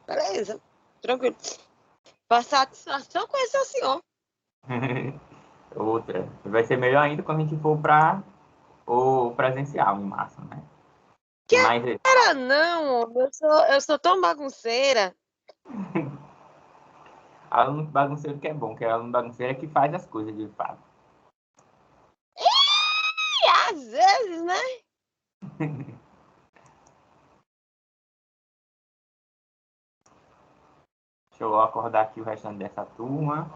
Beleza, tranquilo. Para satisfação conhecer o senhor. Outra. Vai ser melhor ainda quando a gente for para o presencial, em março, né? Mas Cara, não, eu sou tão bagunceira. aluno bagunceiro que é bom, que é aluno bagunceiro é que faz as coisas de fato. E às vezes, né? Deixa eu acordar aqui o restante dessa turma.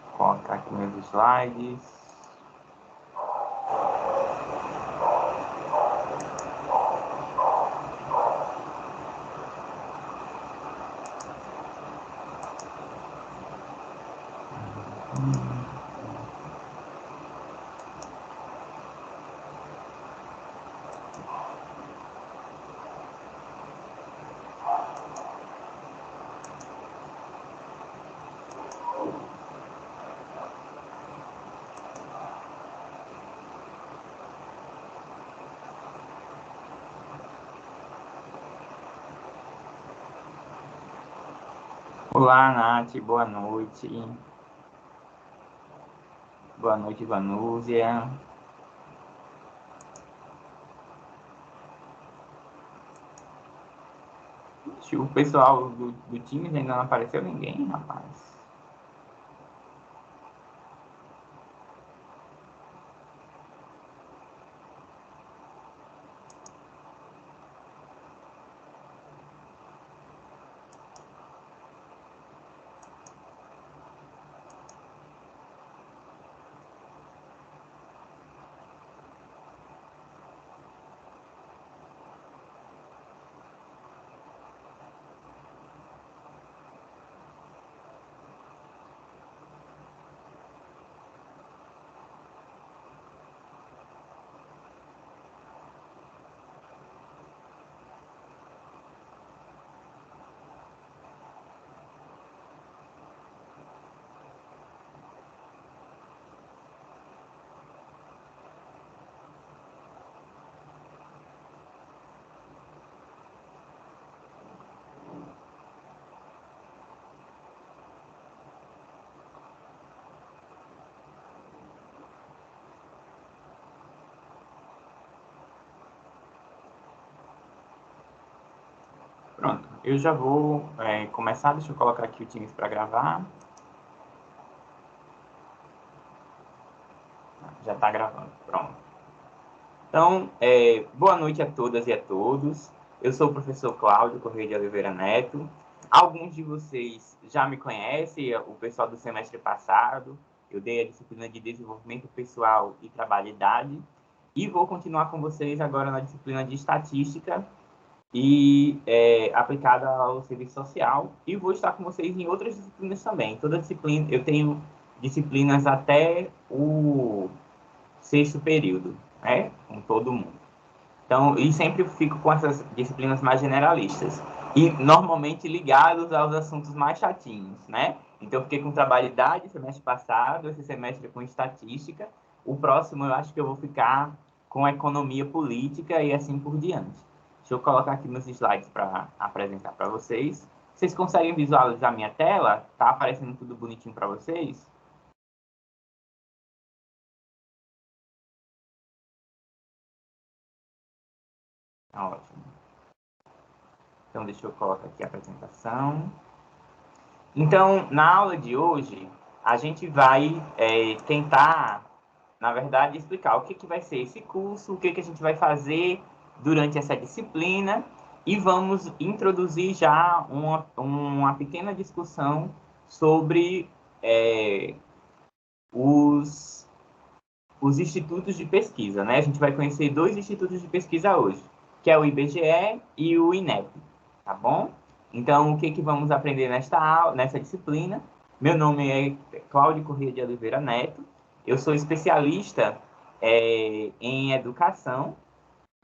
Vou colocar aqui meus slides. Olá, Nath, boa noite. Boa noite, Vanúzia. O pessoal do time ainda não apareceu ninguém, rapaz. Pronto, eu já vou começar. Deixa eu colocar aqui o Teams para gravar. Já está gravando, pronto. Então, boa noite a todas e a todos. Eu sou o professor Cláudio Correia de Oliveira Neto. Alguns de vocês já me conhecem, o pessoal do semestre passado. Eu dei a disciplina de Desenvolvimento Pessoal e Trabalhidade. E vou continuar com vocês agora na disciplina de Estatística e aplicada ao serviço social. E vou estar com vocês em outras disciplinas também. Toda disciplina, eu tenho disciplinas até o sexto período, né? Com todo mundo. Então, e sempre fico com essas disciplinas mais generalistas. E normalmente ligados aos assuntos mais chatinhos, né? Então, eu fiquei com trabalhidade semestre passado, esse semestre com estatística. O próximo eu acho que eu vou ficar com economia política e assim por diante. Deixa eu colocar aqui meus slides para apresentar para vocês. Vocês conseguem visualizar minha tela? Tá aparecendo tudo bonitinho para vocês? Ótimo. Então, deixa eu colocar aqui a apresentação. Então, na aula de hoje, a gente vai tentar, na verdade, explicar o que vai ser esse curso, o que a gente vai fazer durante essa disciplina e vamos introduzir já uma pequena discussão sobre os institutos de pesquisa, né? A gente vai conhecer dois institutos de pesquisa hoje, que é o IBGE e o INEP, tá bom? Então, o que vamos aprender nesta aula, nessa disciplina? Meu nome é Cláudio Corrêa de Oliveira Neto, eu sou especialista em educação,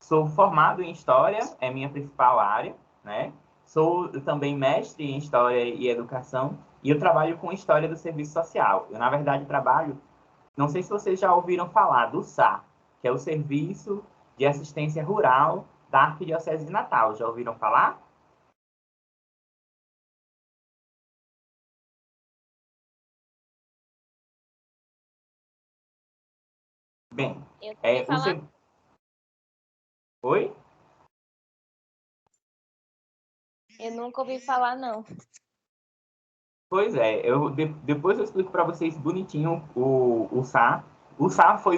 sou formado em História, é minha principal área, né? Sou também mestre em História e Educação e eu trabalho com História do Serviço Social. Eu, na verdade, trabalho, não sei se vocês já ouviram falar do SAR, que é o Serviço de Assistência Rural da Arquidiocese de Natal. Já ouviram falar? Bem, Eu ouvi o falar. Oi? Eu nunca ouvi falar, não. Pois é, depois eu explico para vocês bonitinho o SAR. O SAR foi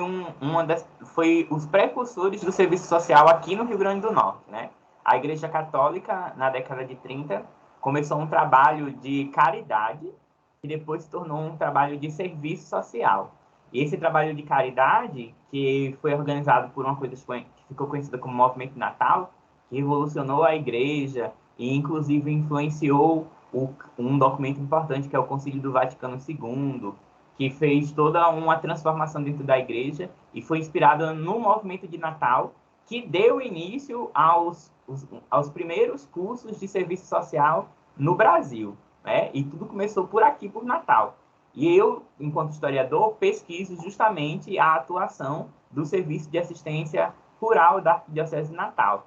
foi os precursores do serviço social aqui no Rio Grande do Norte, né? A Igreja Católica, na década de 30, começou um trabalho de caridade e depois se tornou um trabalho de serviço social. E esse trabalho de caridade, que foi organizado por uma coisa que ficou conhecida como Movimento Natal, que revolucionou a igreja e inclusive influenciou um documento importante que é o Concílio do Vaticano II, que fez toda uma transformação dentro da igreja e foi inspirada no movimento de Natal, que deu início aos primeiros cursos de serviço social no Brasil, né? E tudo começou por aqui, por Natal. E eu, enquanto historiador, pesquiso justamente a atuação do Serviço de Assistência Rural da Arquidiocese de Natal.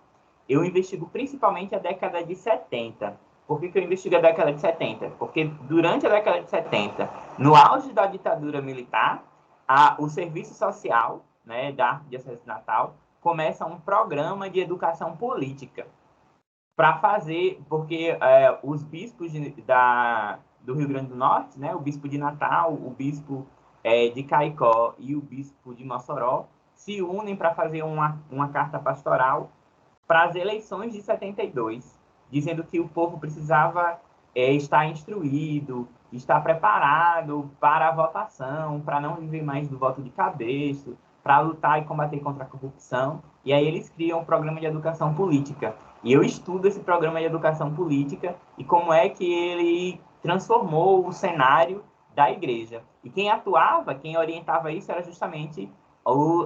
Eu investigo principalmente a década de 70. Por que eu investigo a década de 70? Porque durante a década de 70, no auge da ditadura militar, o serviço social, né, da Arquidiocese de Natal começa um programa de educação política para fazer, porque os bispos do Rio Grande do Norte, né, o bispo de Natal, o bispo de Caicó e o bispo de Mossoró, se unem para fazer uma carta pastoral para as eleições de 72, dizendo que o povo precisava estar instruído, estar preparado para a votação, para não viver mais do voto de cabresto, para lutar e combater contra a corrupção. E aí eles criam um programa de educação política. E eu estudo esse programa de educação política e como é que ele transformou o cenário da igreja. E quem atuava, quem orientava isso era justamente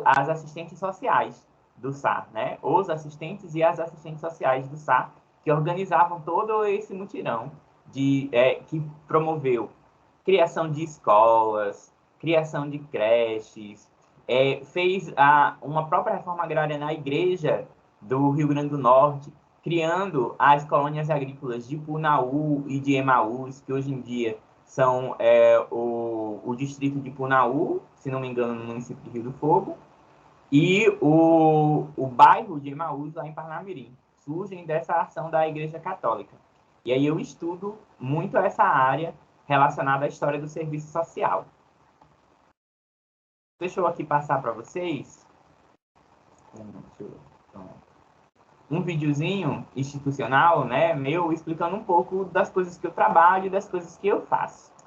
as assistentes sociais do SAR, né? Os assistentes e as assistentes sociais do SAR, que organizavam todo esse mutirão que promoveu criação de escolas, criação de creches, fez uma própria reforma agrária na igreja do Rio Grande do Norte, criando as colônias agrícolas de Punaú e de Emaús, que hoje em dia são o distrito de Punaú, se não me engano, no município de Rio do Fogo, e o bairro de Emaús, lá em Parnamirim, surgem dessa ação da Igreja Católica. E aí eu estudo muito essa área relacionada à história do serviço social. Deixa eu aqui passar para vocês um videozinho institucional, né, meu, explicando um pouco das coisas que eu trabalho e das coisas que eu faço.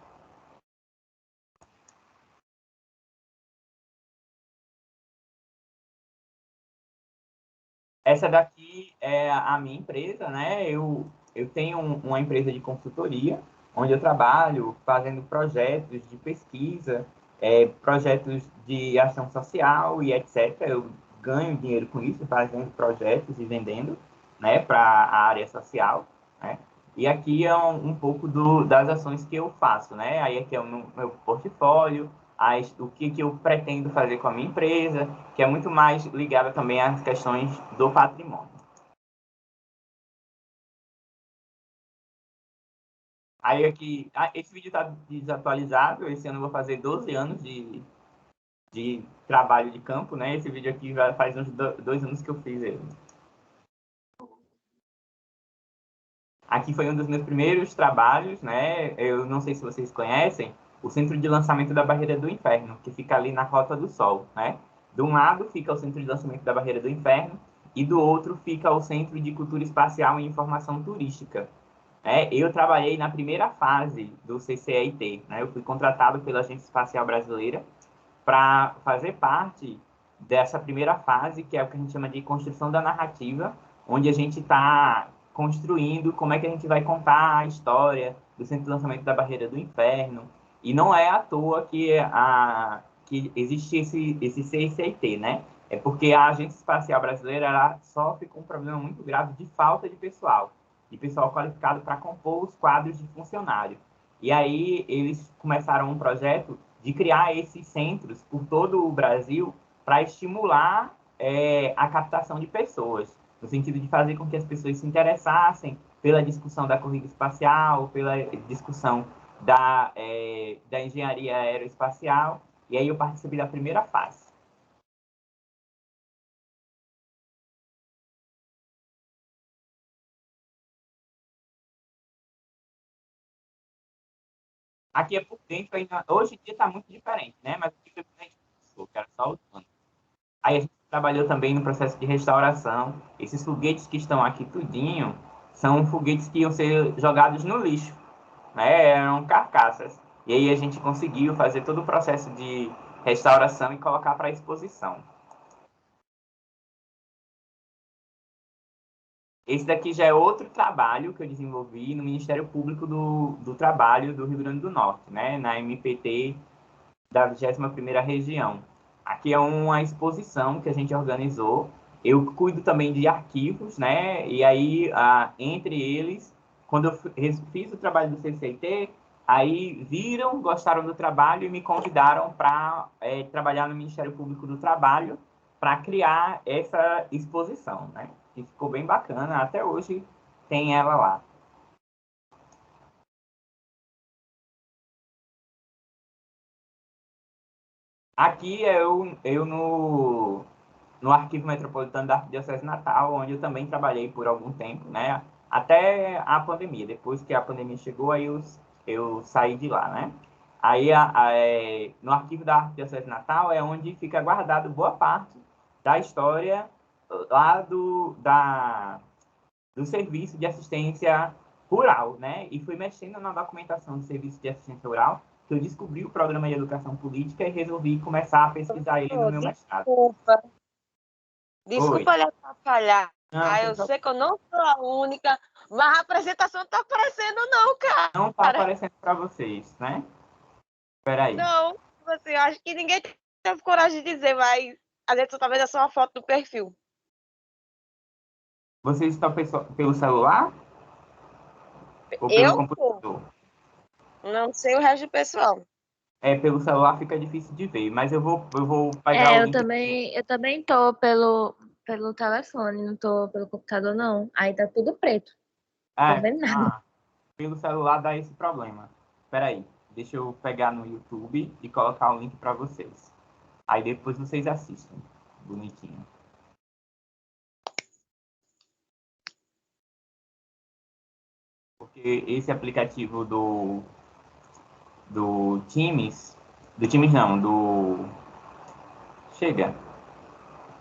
Essa daqui é a minha empresa, né? Eu tenho uma empresa de consultoria, onde eu trabalho fazendo projetos de pesquisa, projetos de ação social e etc. Eu ganho dinheiro com isso, fazendo projetos e vendendo, né, para a área social, né? E aqui é um pouco das ações que eu faço, né? Aí aqui é o meu portfólio, o que eu pretendo fazer com a minha empresa, que é muito mais ligada também às questões do patrimônio. Aí aqui, esse vídeo está desatualizado, esse ano eu vou fazer 12 anos de trabalho de campo, né? Esse vídeo aqui já faz uns 2 anos que eu fiz ele. Aqui foi um dos meus primeiros trabalhos, né? Eu não sei se vocês conhecem, o Centro de Lançamento da Barreira do Inferno, que fica ali na Rota do Sol, né? De um lado fica o Centro de Lançamento da Barreira do Inferno e do outro fica o Centro de Cultura Espacial e Informação Turística. Eu trabalhei na primeira fase do CCIT, né? Eu fui contratado pela Agência Espacial Brasileira para fazer parte dessa primeira fase, que é o que a gente chama de construção da narrativa, onde a gente está construindo como é que a gente vai contar a história do Centro de Lançamento da Barreira do Inferno. E não é à toa que existe esse CCIT, né? É porque a Agência Espacial Brasileira ela sofre com um problema muito grave de falta de pessoal. de pessoal qualificado para compor os quadros de funcionário. E aí eles começaram um projeto de criar esses centros por todo o Brasil para estimular a captação de pessoas, no sentido de fazer com que as pessoas se interessassem pela discussão da corrida espacial, pela discussão da engenharia aeroespacial. E aí eu participei da primeira fase. Aqui é por dentro, ainda, hoje em dia está muito diferente, né? Mas aqui foi por dentro, que era só o pano. Aí a gente trabalhou também no processo de restauração. Esses foguetes que estão aqui tudinho são foguetes que iam ser jogados no lixo, né? Eram carcaças. E aí a gente conseguiu fazer todo o processo de restauração e colocar para exposição. Esse daqui já é outro trabalho que eu desenvolvi no Ministério Público do Trabalho do Rio Grande do Norte, né? Na MPT da 21ª Região. Aqui é uma exposição que a gente organizou. Eu cuido também de arquivos, né? E aí, entre eles, quando eu fiz o trabalho do CCIT, aí viram, gostaram do trabalho e me convidaram para trabalhar no Ministério Público do Trabalho para criar essa exposição, né? Que ficou bem bacana. Até hoje tem ela lá. Aqui eu no Arquivo Metropolitano da Arquidiocese de Natal, onde eu também trabalhei por algum tempo, né? Até a pandemia. Depois que a pandemia chegou, aí eu saí de lá, né? Aí, no Arquivo da Arquidiocese de Natal é onde fica guardado boa parte da história lá do serviço de assistência rural, né? E fui mexendo na documentação do serviço de assistência rural que eu descobri o programa de educação política e resolvi começar a pesquisar ele no Oh, meu mestrado. desculpa. Oi. Desculpa lhe atrapalhar. Não, Eu sei que eu não sou a única, mas a apresentação não tá aparecendo, não, não tá cara. aparecendo para vocês, né? Espera aí. Não, assim, eu acho que ninguém teve coragem de dizer, mas às vezes talvez é só uma foto do perfil. Vocês estão pelo celular ou pelo Eu tô. computador? Não sei o resto do pessoal. Pelo celular fica difícil de ver, mas eu vou pegar o Eu link. também tô pelo telefone, não tô pelo computador, não. Aí tá tudo preto. Tô É, vendo nada. pelo celular dá esse problema. Espera aí, deixa eu pegar no YouTube e colocar o link para vocês. Aí depois vocês assistem. Bonitinho. Porque esse aplicativo do Teams, do Teams não, chega,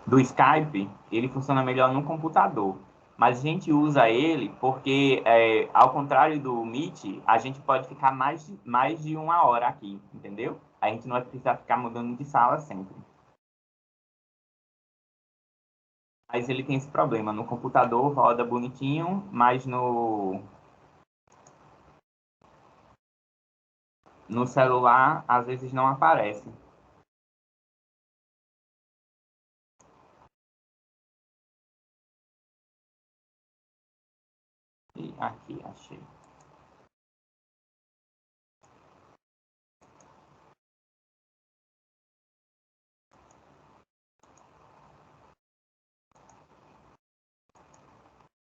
do Skype, ele funciona melhor no computador. Mas a gente usa ele porque, ao contrário do Meet, a gente pode ficar mais de uma hora aqui, entendeu? A gente não vai precisar ficar mudando de sala sempre. Mas ele tem esse problema. No computador roda bonitinho, mas no celular às vezes não aparece. E aqui, achei.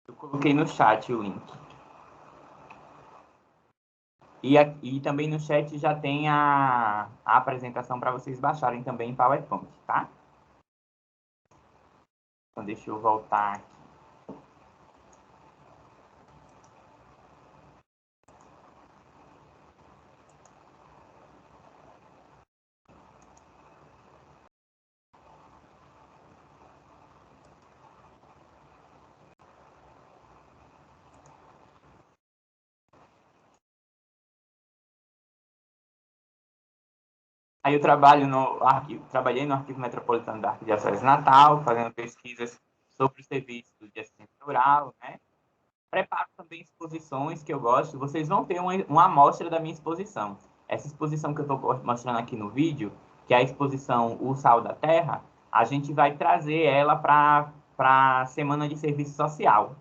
Eu coloquei no chat o link. E também no chat já tem a apresentação para vocês baixarem também em PowerPoint, tá? Então deixa eu voltar aqui. Aí eu trabalhei no Arquivo Metropolitano da Arquidiocese de Natal, fazendo pesquisas sobre os serviços de assistência rural, né? Preparo também exposições que eu gosto. Vocês vão ter uma amostra da minha exposição. Essa exposição que eu estou mostrando aqui no vídeo, que é a exposição O Sal da Terra, a gente vai trazer ela para a Semana de Serviço Social,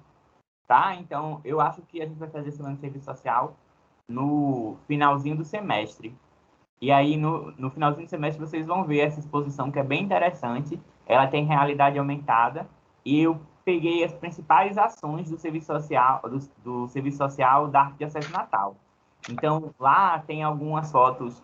tá? Então, eu acho que a gente vai fazer a semana de serviço social no finalzinho do semestre. E aí, no finalzinho do semestre, vocês vão ver essa exposição que é bem interessante. Ela tem realidade aumentada. E eu peguei as principais ações do serviço social, do serviço social da Arquidiocese Natal. Então, lá tem algumas fotos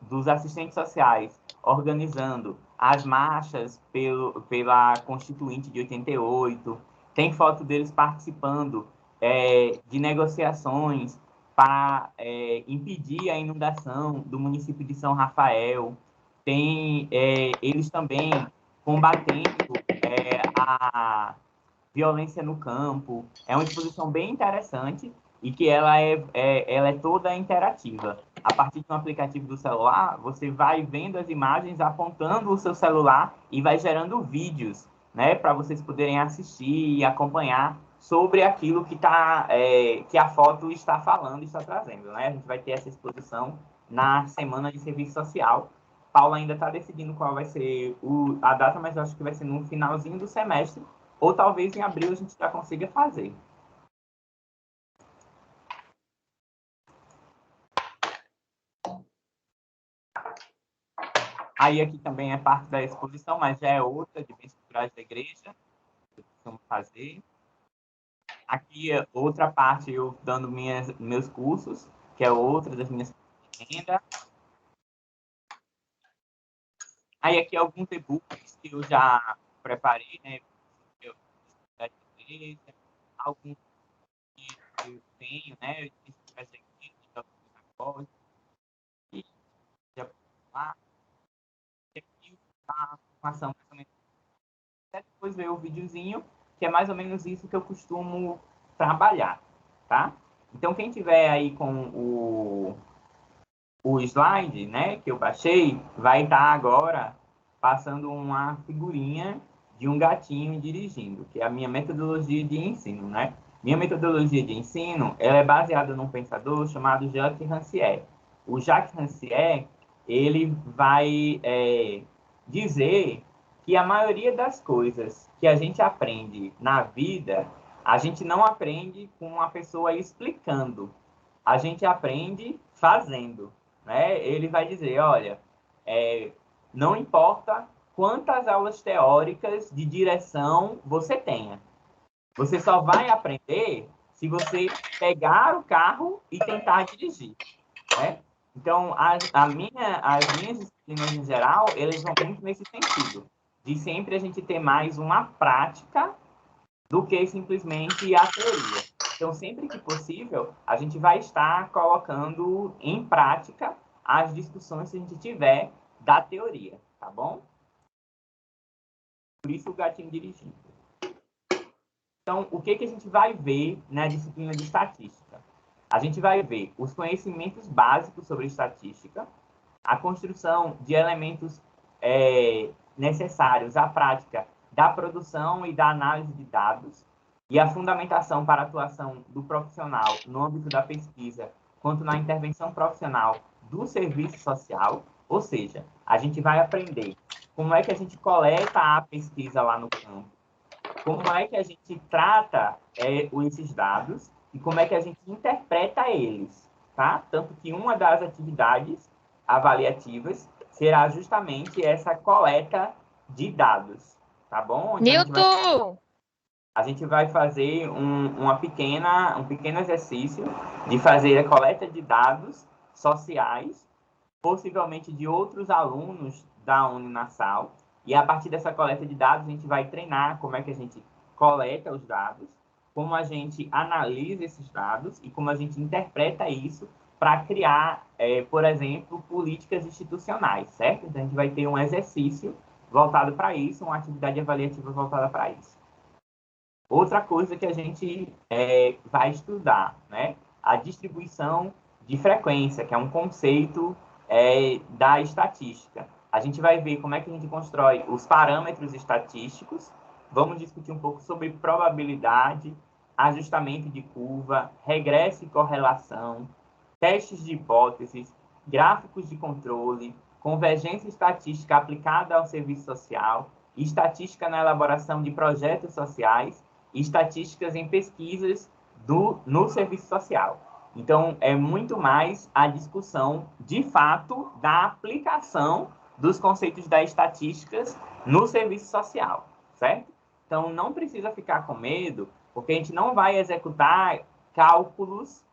dos assistentes sociais organizando as marchas pela Constituinte de 88. Tem foto deles participando de negociações para impedir a inundação do município de São Rafael. Tem eles também combatendo a violência no campo. É uma exposição bem interessante e que ela é toda interativa. A partir de um aplicativo do celular, você vai vendo as imagens, apontando o seu celular e vai gerando vídeos, né, para vocês poderem assistir e acompanhar sobre aquilo que a foto está falando, está trazendo, né? A gente vai ter essa exposição na Semana de Serviço Social. Paula ainda está decidindo qual vai ser a data, mas eu acho que vai ser no finalzinho do semestre, ou talvez em abril a gente já consiga fazer. Aí aqui também é parte da exposição, mas já é outra, de bens culturais da igreja, que vamos fazer. Aqui é outra parte, eu dando meus cursos, que é outra das minhas renda. Aí aqui alguns e-books que eu já preparei, né? Da igreja, alguns que eu tenho, né? Eu tenho que fazer aqui, e já lá. E aqui a informação mais ou menos. Depois ver o videozinho, que é mais ou menos isso que eu costumo trabalhar, tá? Então, quem tiver aí com o slide, né, que eu baixei, vai estar agora passando uma figurinha de um gatinho dirigindo, que é a minha metodologia de ensino, né? Minha metodologia de ensino, ela é baseada num pensador chamado Jacques Rancière. O Jacques Rancière, ele vai dizer que a maioria das coisas que a gente aprende na vida, a gente não aprende com uma pessoa explicando, a gente aprende fazendo, né? Ele vai dizer, olha, não importa quantas aulas teóricas de direção você tenha, você só vai aprender se você pegar o carro e tentar dirigir, né? Então, as minhas disciplinas em geral, eles vão muito nesse sentido, de sempre a gente ter mais uma prática do que simplesmente a teoria. Então, sempre que possível, a gente vai estar colocando em prática as discussões que a gente tiver da teoria, tá bom? Por isso o gatinho dirigindo. Então, o que a gente vai ver na disciplina de estatística? A gente vai ver os conhecimentos básicos sobre estatística, a construção de elementos necessários à prática da produção e da análise de dados, e a fundamentação para a atuação do profissional no âmbito da pesquisa, quanto na intervenção profissional do serviço social, ou seja, a gente vai aprender como é que a gente coleta a pesquisa lá no campo, como é que a gente trata esses dados e como é que a gente interpreta eles, tá? Tanto que uma das atividades avaliativas será justamente essa coleta de dados, tá bom? Então, Newton! a gente vai fazer um pequeno exercício de fazer a coleta de dados sociais, possivelmente de outros alunos da Uninasal, e a partir dessa coleta de dados a gente vai treinar como é que a gente coleta os dados, como a gente analisa esses dados e como a gente interpreta isso para criar, por exemplo, políticas institucionais, certo? Então a gente vai ter um exercício voltado para isso, uma atividade avaliativa voltada para isso. Outra coisa que a gente vai estudar, né? A distribuição de frequência, que é um conceito da estatística. A gente vai ver como é que a gente constrói os parâmetros estatísticos, vamos discutir um pouco sobre probabilidade, ajustamento de curva, regresso e correlação, testes de hipóteses, gráficos de controle, convergência estatística aplicada ao serviço social, estatística na elaboração de projetos sociais estatísticas em pesquisas no serviço social. Então, é muito mais a discussão, de fato, da aplicação dos conceitos das estatísticas no serviço social, certo? Então, não precisa ficar com medo, porque a gente não vai executar cálculos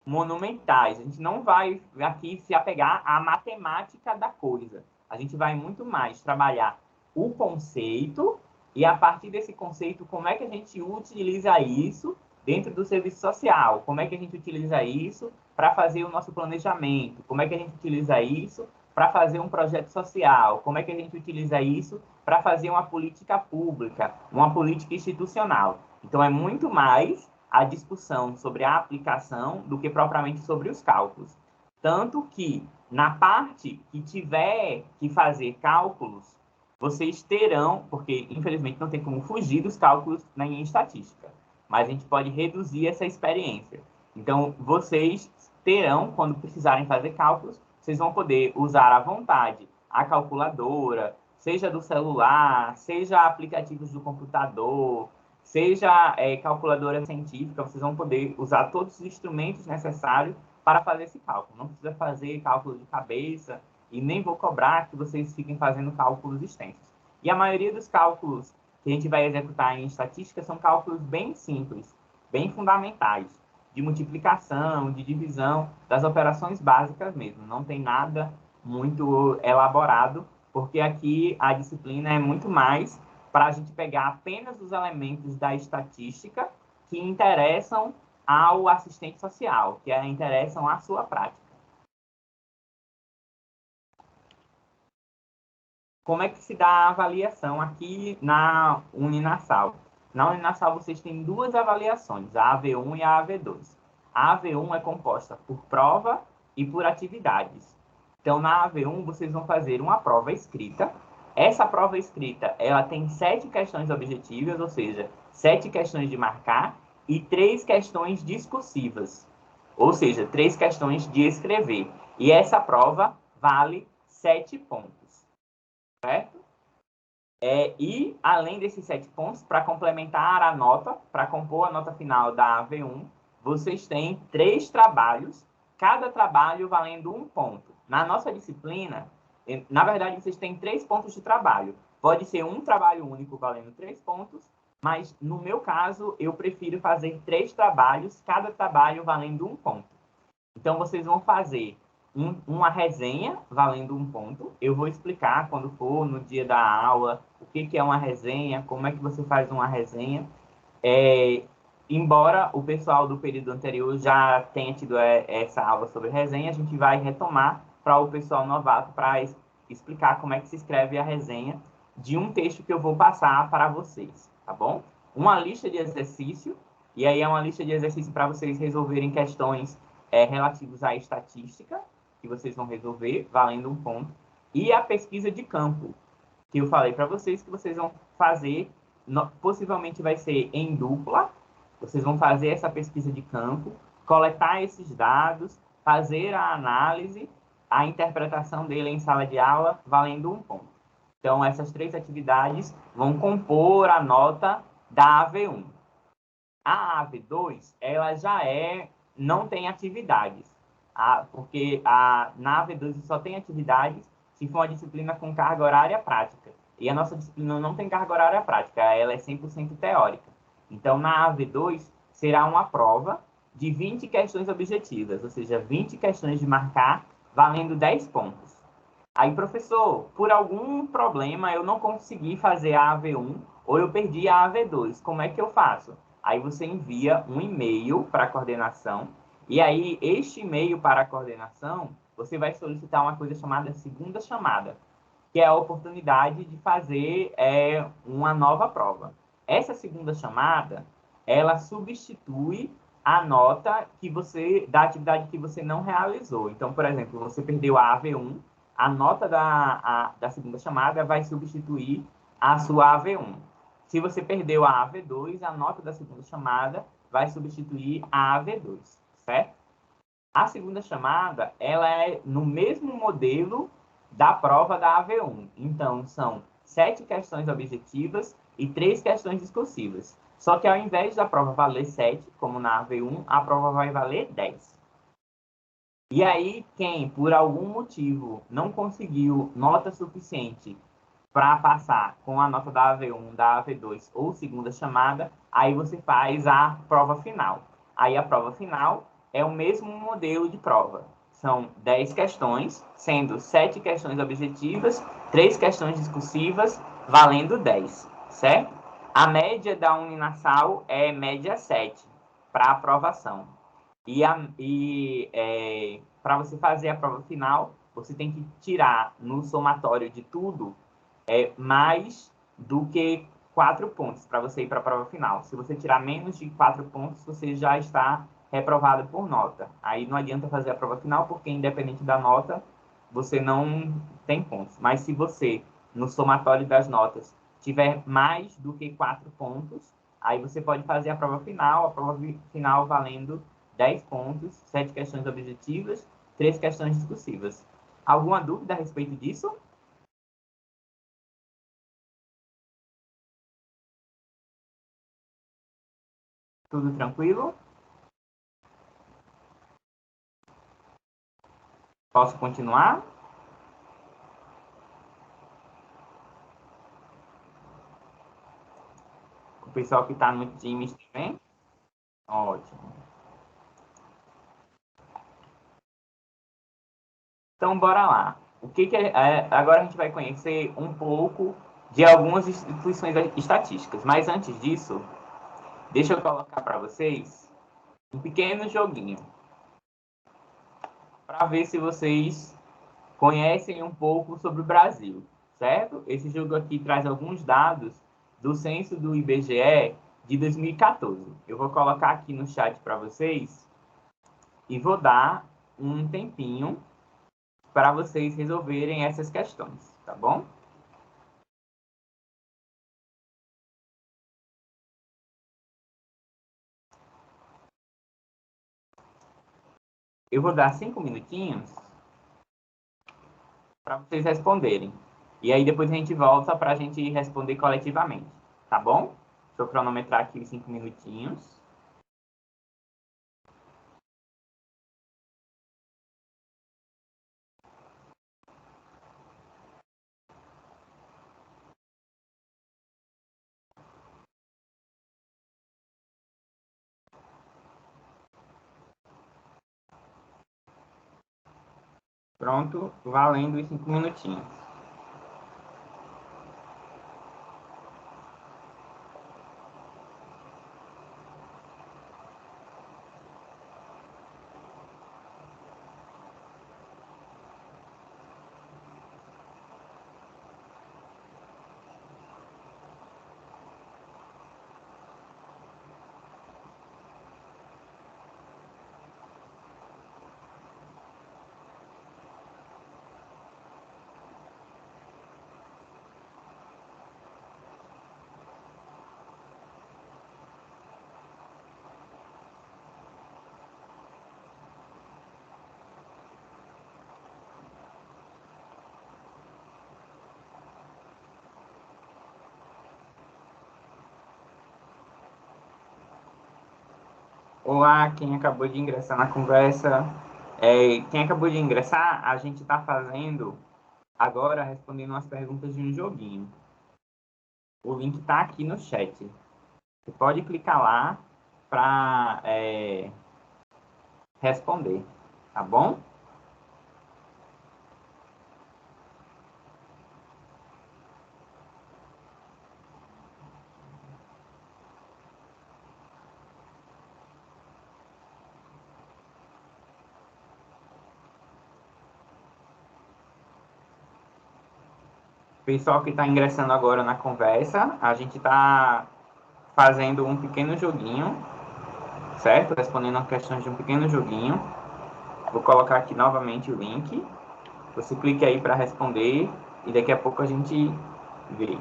monumentais. A gente não vai aqui se apegar à matemática da coisa. A gente vai muito mais trabalhar o conceito e, a partir desse conceito, como é que a gente utiliza isso dentro do serviço social, como é que a gente utiliza isso para fazer o nosso planejamento, como é que a gente utiliza isso para fazer um projeto social, como é que a gente utiliza isso para fazer uma política pública, uma política institucional. Então, é muito mais a discussão sobre a aplicação do que propriamente sobre os cálculos. Tanto que, na parte que tiver que fazer cálculos, vocês terão, porque infelizmente não tem como fugir dos cálculos em estatística, mas a gente pode reduzir essa experiência. Então, vocês terão, quando precisarem fazer cálculos, vocês vão poder usar à vontade a calculadora, seja do celular, seja aplicativos do computador, seja calculadora científica, vocês vão poder usar todos os instrumentos necessários para fazer esse cálculo. Não precisa fazer cálculo de cabeça e nem vou cobrar que vocês fiquem fazendo cálculos extensos. E a maioria dos cálculos que a gente vai executar em estatística são cálculos bem simples, bem fundamentais, de multiplicação, de divisão, das operações básicas mesmo. Não tem nada muito elaborado, porque aqui a disciplina é muito mais para a gente pegar apenas os elementos da estatística que interessam ao assistente social, que interessam à sua prática. Como é que se dá a avaliação aqui na Uninasal? Na Uninasal vocês têm duas avaliações, a AV1 e a AV2. A AV1 é composta por prova e por atividades. Então, na AV1 vocês vão fazer uma prova escrita. Essa prova escrita, ela tem 7 questões objetivas, ou seja, 7 questões de marcar e 3 questões discursivas, ou seja, 3 questões de escrever. E essa prova vale 7 pontos, certo? E, além desses 7 pontos, para complementar a nota, para compor a nota final da AV1, vocês têm 3 trabalhos, cada trabalho valendo 1 ponto. Na nossa disciplina, na verdade, vocês têm 3 pontos de trabalho. Pode ser um trabalho único valendo 3 pontos, mas, no meu caso, eu prefiro fazer 3 trabalhos, cada trabalho valendo 1 ponto. Então, vocês vão fazer uma resenha valendo 1 ponto. Eu vou explicar quando for no dia da aula o que é uma resenha, como é que você faz uma resenha. Embora o pessoal do período anterior já tenha tido essa aula sobre resenha, a gente vai retomar para o pessoal novato para explicar como é que se escreve a resenha de um texto que eu vou passar para vocês, tá bom? Uma lista de exercício, e aí é uma lista de exercício para vocês resolverem questões relativas à estatística, que vocês vão resolver, valendo 1 ponto, e a pesquisa de campo, que eu falei para vocês que vocês vão fazer, possivelmente vai ser em dupla, vocês vão fazer essa pesquisa de campo, coletar esses dados, fazer a análise, a interpretação dele em sala de aula, valendo 1 ponto. Então, essas 3 atividades vão compor a nota da AV1. A AV2, ela já não tem atividades, porque na AV2 só tem atividades se for uma disciplina com carga horária prática. E a nossa disciplina não tem carga horária prática, ela é 100% teórica. Então, na AV2, será uma prova de 20 questões objetivas, ou seja, 20 questões de marcar, valendo 10 pontos. Aí, professor, por algum problema eu não consegui fazer a AV1 ou eu perdi a AV2, como é que eu faço? Aí você envia um e-mail para a coordenação, e aí este e-mail para a coordenação, você vai solicitar uma coisa chamada segunda chamada, que é a oportunidade de fazer uma nova prova. Essa segunda chamada, ela substitui a nota da atividade que você não realizou. Então, por exemplo, você perdeu a AV1, a nota da segunda chamada vai substituir a sua AV1. Se você perdeu a AV2, a nota da segunda chamada vai substituir a AV2, certo? A segunda chamada, ela é no mesmo modelo da prova da AV1. Então, são 7 questões objetivas e 3 questões discursivas. Só que ao invés da prova valer 7, como na AV1, a prova vai valer 10. E aí, quem, por algum motivo, não conseguiu nota suficiente para passar com a nota da AV1, da AV2 ou segunda chamada, aí você faz a prova final. Aí a prova final é o mesmo modelo de prova. São 10 questões, sendo 7 questões objetivas, 3 questões discursivas, valendo 10, certo? A média da Uninasal é média 7 para aprovação. Para você fazer a prova final, você tem que tirar no somatório de tudo mais do que 4 pontos para você ir para a prova final. Se você tirar menos de 4 pontos, você já está reprovado por nota. Aí não adianta fazer a prova final, porque independente da nota, você não tem pontos. Mas se você, no somatório das notas, tiver mais do que 4 pontos, aí você pode fazer a prova final valendo 10 pontos, 7 questões objetivas, 3 questões discursivas. Alguma dúvida a respeito disso? Tudo tranquilo? Posso continuar? O pessoal que está no time também? Ótimo. Então, bora lá. Agora a gente vai conhecer um pouco de algumas instituições estatísticas. Mas antes disso, deixa eu colocar para vocês um pequeno joguinho para ver se vocês conhecem um pouco sobre o Brasil, certo? Esse jogo aqui traz alguns dados do censo do IBGE de 2014. Eu vou colocar aqui no chat para vocês e vou dar um tempinho para vocês resolverem essas questões, tá bom? Eu vou dar 5 minutinhos para vocês responderem. E aí depois a gente volta para a gente responder coletivamente, tá bom? Deixa eu cronometrar aqui os 5 minutinhos. Pronto, valendo os 5 minutinhos. Olá, quem acabou de ingressar na conversa. Quem acabou de ingressar, a gente está fazendo agora, respondendo umas perguntas de um joguinho. O link está aqui no chat. Você pode clicar lá para responder, tá bom? Pessoal que está ingressando agora na conversa, a gente está fazendo um pequeno joguinho, certo? Respondendo a questões de um pequeno joguinho. Vou colocar aqui novamente o link. Você clica aí para responder e daqui a pouco a gente vê.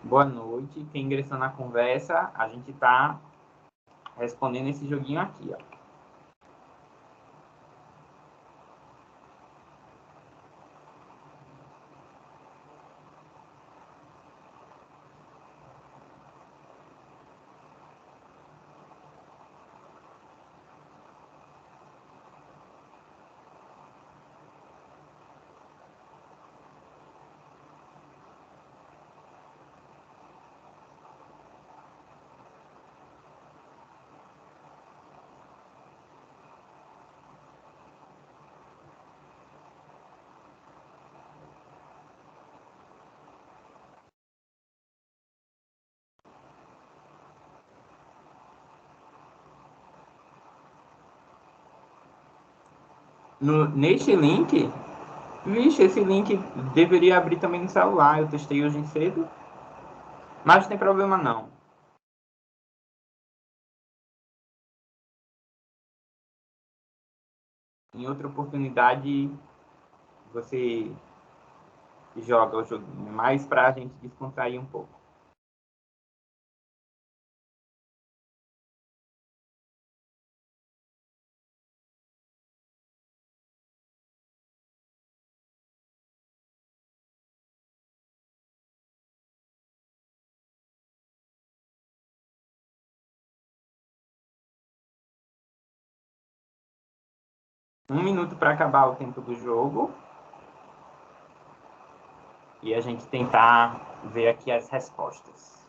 Boa noite. Quem ingressou na conversa, a gente está respondendo esse joguinho aqui, ó. Neste link, vixe, esse link deveria abrir também no celular. Eu testei hoje cedo, mas não tem problema não. Em outra oportunidade, você joga o joguinho, mais para a gente descontrair um pouco. Um minuto para acabar o tempo do jogo. E a gente tentar ver aqui as respostas.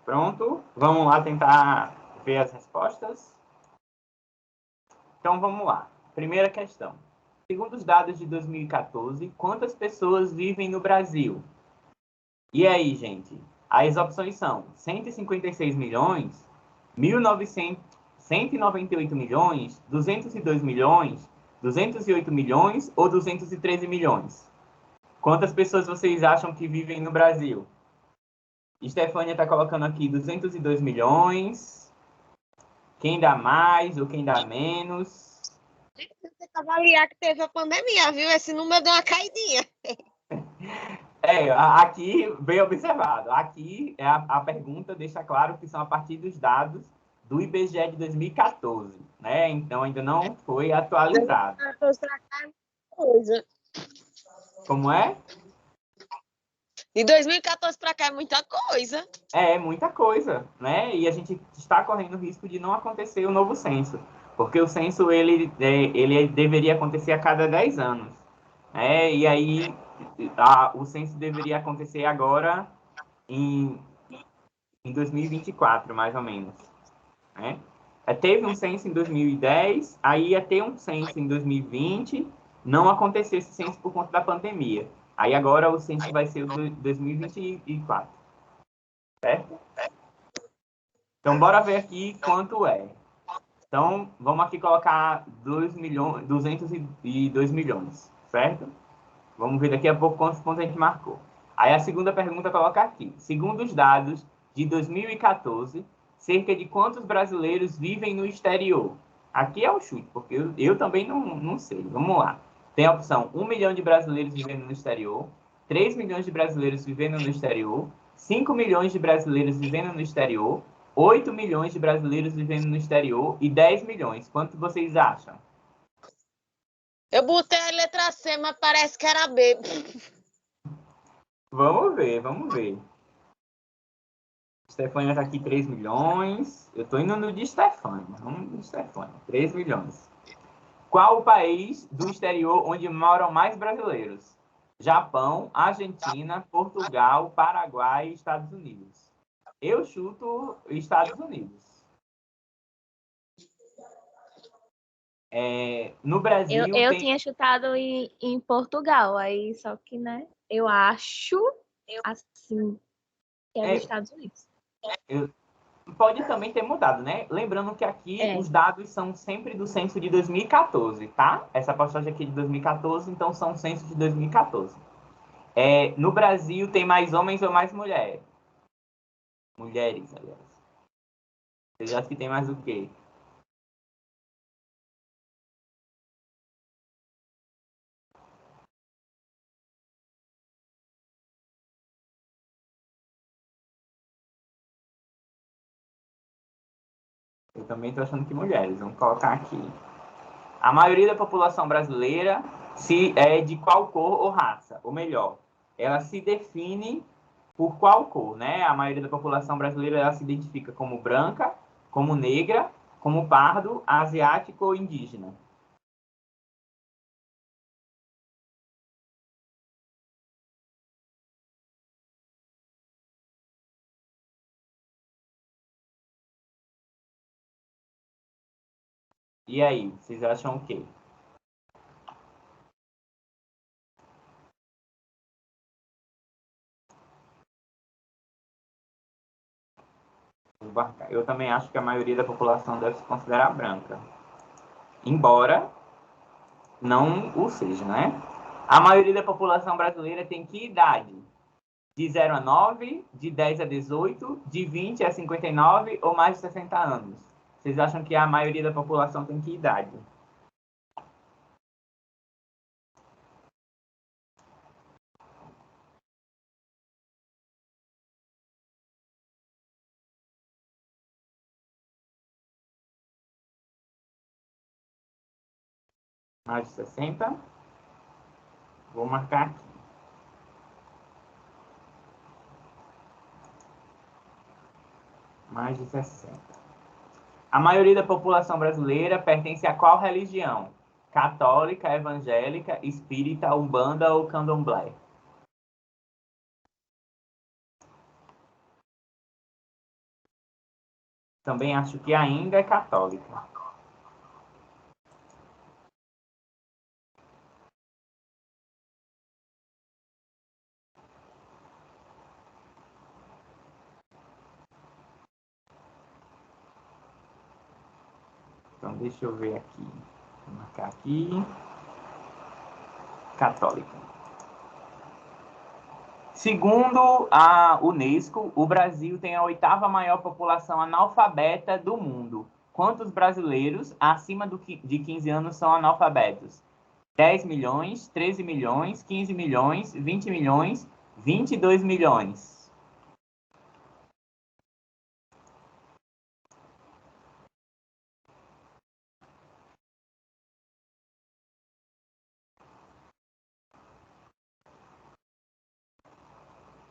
Pronto? Vamos lá tentar ver as respostas? Então vamos lá. Primeira questão. Segundo os dados de 2014, quantas pessoas vivem no Brasil? E aí, gente? As opções são 156 milhões, 1.900, 198 milhões, 202 milhões, 208 milhões ou 213 milhões? Quantas pessoas vocês acham que vivem no Brasil? Estefânia está colocando aqui 202 milhões. Quem dá mais ou quem dá menos? Tem que avaliar que teve a pandemia, viu? Esse número deu uma caidinha. Aqui, bem observado. Aqui a pergunta deixa claro que são a partir dos dados do IBGE de 2014, né? Então ainda não foi atualizado. Coisa. Como é? De 2014 para cá é muita coisa. É muita coisa, né? E a gente está correndo o risco de não acontecer o novo censo, porque o censo ele deveria acontecer a cada 10 anos, né? E aí o censo deveria acontecer agora em 2024, mais ou menos, né? Teve um censo em 2010, aí ia ter um censo em 2020, não aconteceu esse censo por conta da pandemia. Aí agora o censo vai ser o de 2024, certo? Então, bora ver aqui quanto é. Então, vamos aqui colocar 2 milhões, 202 milhões, certo? Vamos ver daqui a pouco quantos pontos a gente marcou. Aí a segunda pergunta coloca aqui. Segundo os dados de 2014, cerca de quantos brasileiros vivem no exterior? Aqui é o chute, porque eu também não sei. Vamos lá. Tem a opção 1 milhão de brasileiros vivendo no exterior, 3 milhões de brasileiros vivendo no exterior, 5 milhões de brasileiros vivendo no exterior, 8 milhões de brasileiros vivendo no exterior e 10 milhões. Quanto vocês acham? Eu botei a letra C, mas parece que era B. Vamos ver, vamos ver. Stefania tá aqui 3 milhões. Eu tô indo no de Stefania. Vamos no de Stefania. 3 milhões. Qual o país do exterior onde moram mais brasileiros? Japão, Argentina, Portugal, Paraguai e Estados Unidos. Eu chuto Estados Unidos. No Brasil Eu tem... tinha chutado em Portugal, aí só que, né? Eu acho, assim, que é dos Estados Unidos. Pode também ter mudado, né? Lembrando que aqui os dados são sempre do censo de 2014, tá? Essa postagem aqui é de 2014, então são censos de 2014. No Brasil tem mais homens ou mais mulheres? Mulheres, aliás. Vocês acham que tem mais o quê? Eu também estou achando que mulheres. Vamos colocar aqui. A maioria da população brasileira é de qual cor ou raça? Ou melhor, ela se define por qual cor, né? A maioria da população brasileira ela se identifica como branca, como negra, como pardo, asiático ou indígena. E aí, vocês acham o quê? Eu também acho que a maioria da população deve se considerar branca. Embora não o seja, né? A maioria da população brasileira tem que idade? De 0 a 9, de 10 a 18, de 20 a 59 ou mais de 60 anos? Vocês acham que a maioria da população tem que idade? Mais de 60? Vou marcar aqui. Mais de 60. A maioria da população brasileira pertence a qual religião? Católica, evangélica, espírita, umbanda ou candomblé? Também acho que ainda é católica. Então, deixa eu ver aqui. Vou marcar aqui. Católica. Segundo a Unesco, o Brasil tem a 8ª maior população analfabeta do mundo. Quantos brasileiros acima de 15 anos são analfabetos? 10 milhões, 13 milhões, 15 milhões, 20 milhões, 22 milhões.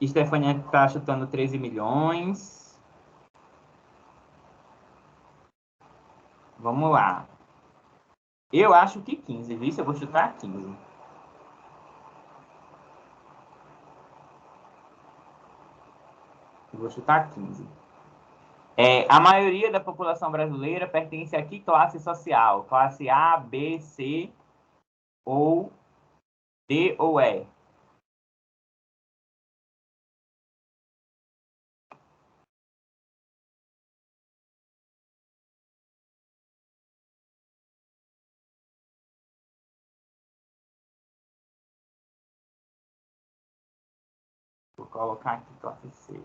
Stefania está chutando 13 milhões. Vamos lá. Eu acho que 15, viu? Eu vou chutar 15. Eu vou chutar 15. A maioria da população brasileira pertence a que classe social? Classe A, B, C ou D ou E? Vou colocar aqui classe C.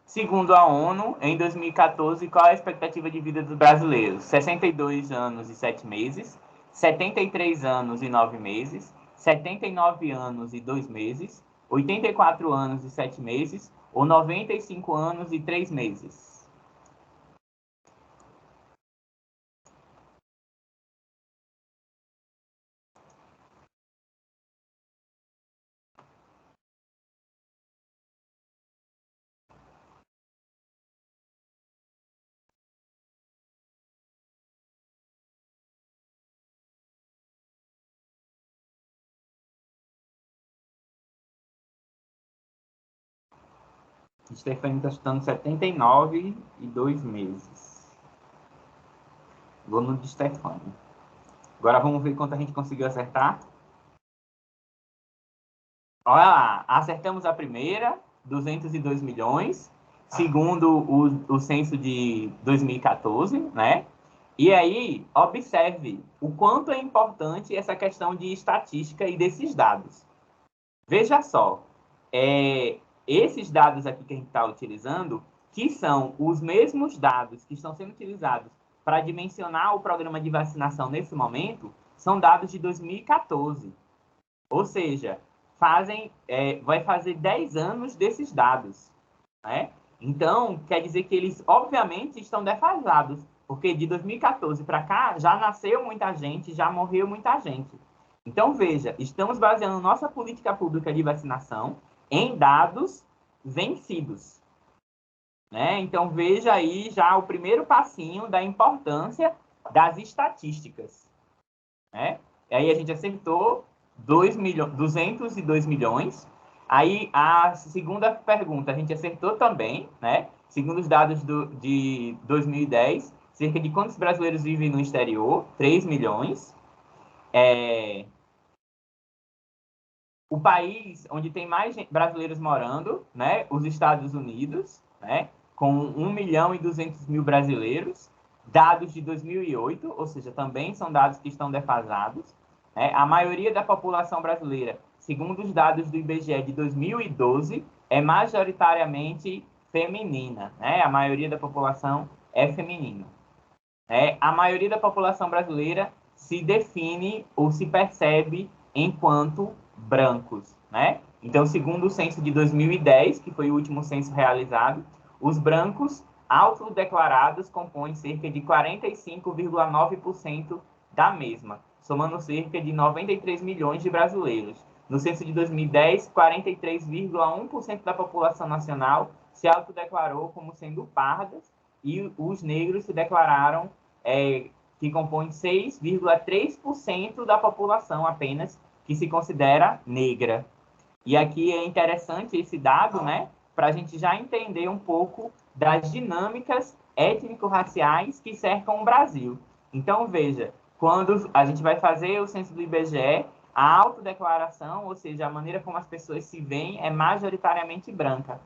Segundo a ONU, em 2014, qual é a expectativa de vida dos brasileiros? 62 anos e 7 meses, 73 anos e 9 meses, 79 anos e 2 meses, 84 anos e 7 meses ou 95 anos e 3 meses? Stephanie está chutando 79 e 2 meses. Vou no de Stephanie. Agora vamos ver quanto a gente conseguiu acertar. Olha lá, acertamos a primeira, 202 milhões, segundo o censo de 2014, né? E aí, observe o quanto é importante essa questão de estatística e desses dados. Veja só, esses dados aqui que a gente está utilizando, que são os mesmos dados que estão sendo utilizados para dimensionar o programa de vacinação nesse momento, são dados de 2014. Ou seja, vai fazer 10 anos desses dados, né? Então, quer dizer que eles, obviamente, estão defasados, porque de 2014 para cá já nasceu muita gente, já morreu muita gente. Então, veja, estamos baseando nossa política pública de vacinação em dados vencidos, né? Então, veja aí já o primeiro passinho da importância das estatísticas, né? E aí a gente acertou 202 milhões. Aí a segunda pergunta a gente acertou também, né? Segundo os dados de 2010, cerca de quantos brasileiros vivem no exterior? 3 milhões. O país onde tem mais brasileiros morando, né? Os Estados Unidos, né? Com 1 milhão e 200 mil brasileiros. Dados de 2008, ou seja, também são dados que estão defasados. A maioria da população brasileira, segundo os dados do IBGE de 2012, é majoritariamente feminina, né? A maioria da população é feminina. A maioria da população brasileira se define ou se percebe enquanto brancos, né? Então, segundo o censo de 2010, que foi o último censo realizado, os brancos autodeclarados compõem cerca de 45,9% da mesma, somando cerca de 93 milhões de brasileiros. No censo de 2010, 43,1% da população nacional se autodeclarou como sendo pardas e os negros se declararam, que compõem 6,3% da população apenas, que se considera negra. E aqui é interessante esse dado, né, para a gente já entender um pouco das dinâmicas étnico-raciais que cercam o Brasil. Então, veja, quando a gente vai fazer o censo do IBGE, a autodeclaração, ou seja, a maneira como as pessoas se veem, é majoritariamente branca.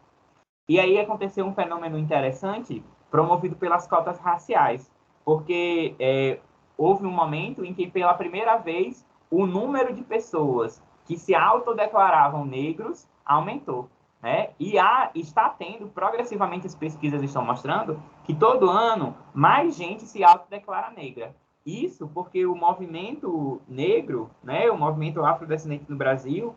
E aí aconteceu um fenômeno interessante, promovido pelas cotas raciais, porque houve um momento em que, pela primeira vez, o número de pessoas que se autodeclaravam negros aumentou, né? E está tendo, progressivamente as pesquisas estão mostrando, que todo ano mais gente se autodeclara negra. Isso porque o movimento negro, né, o movimento afrodescendente no Brasil,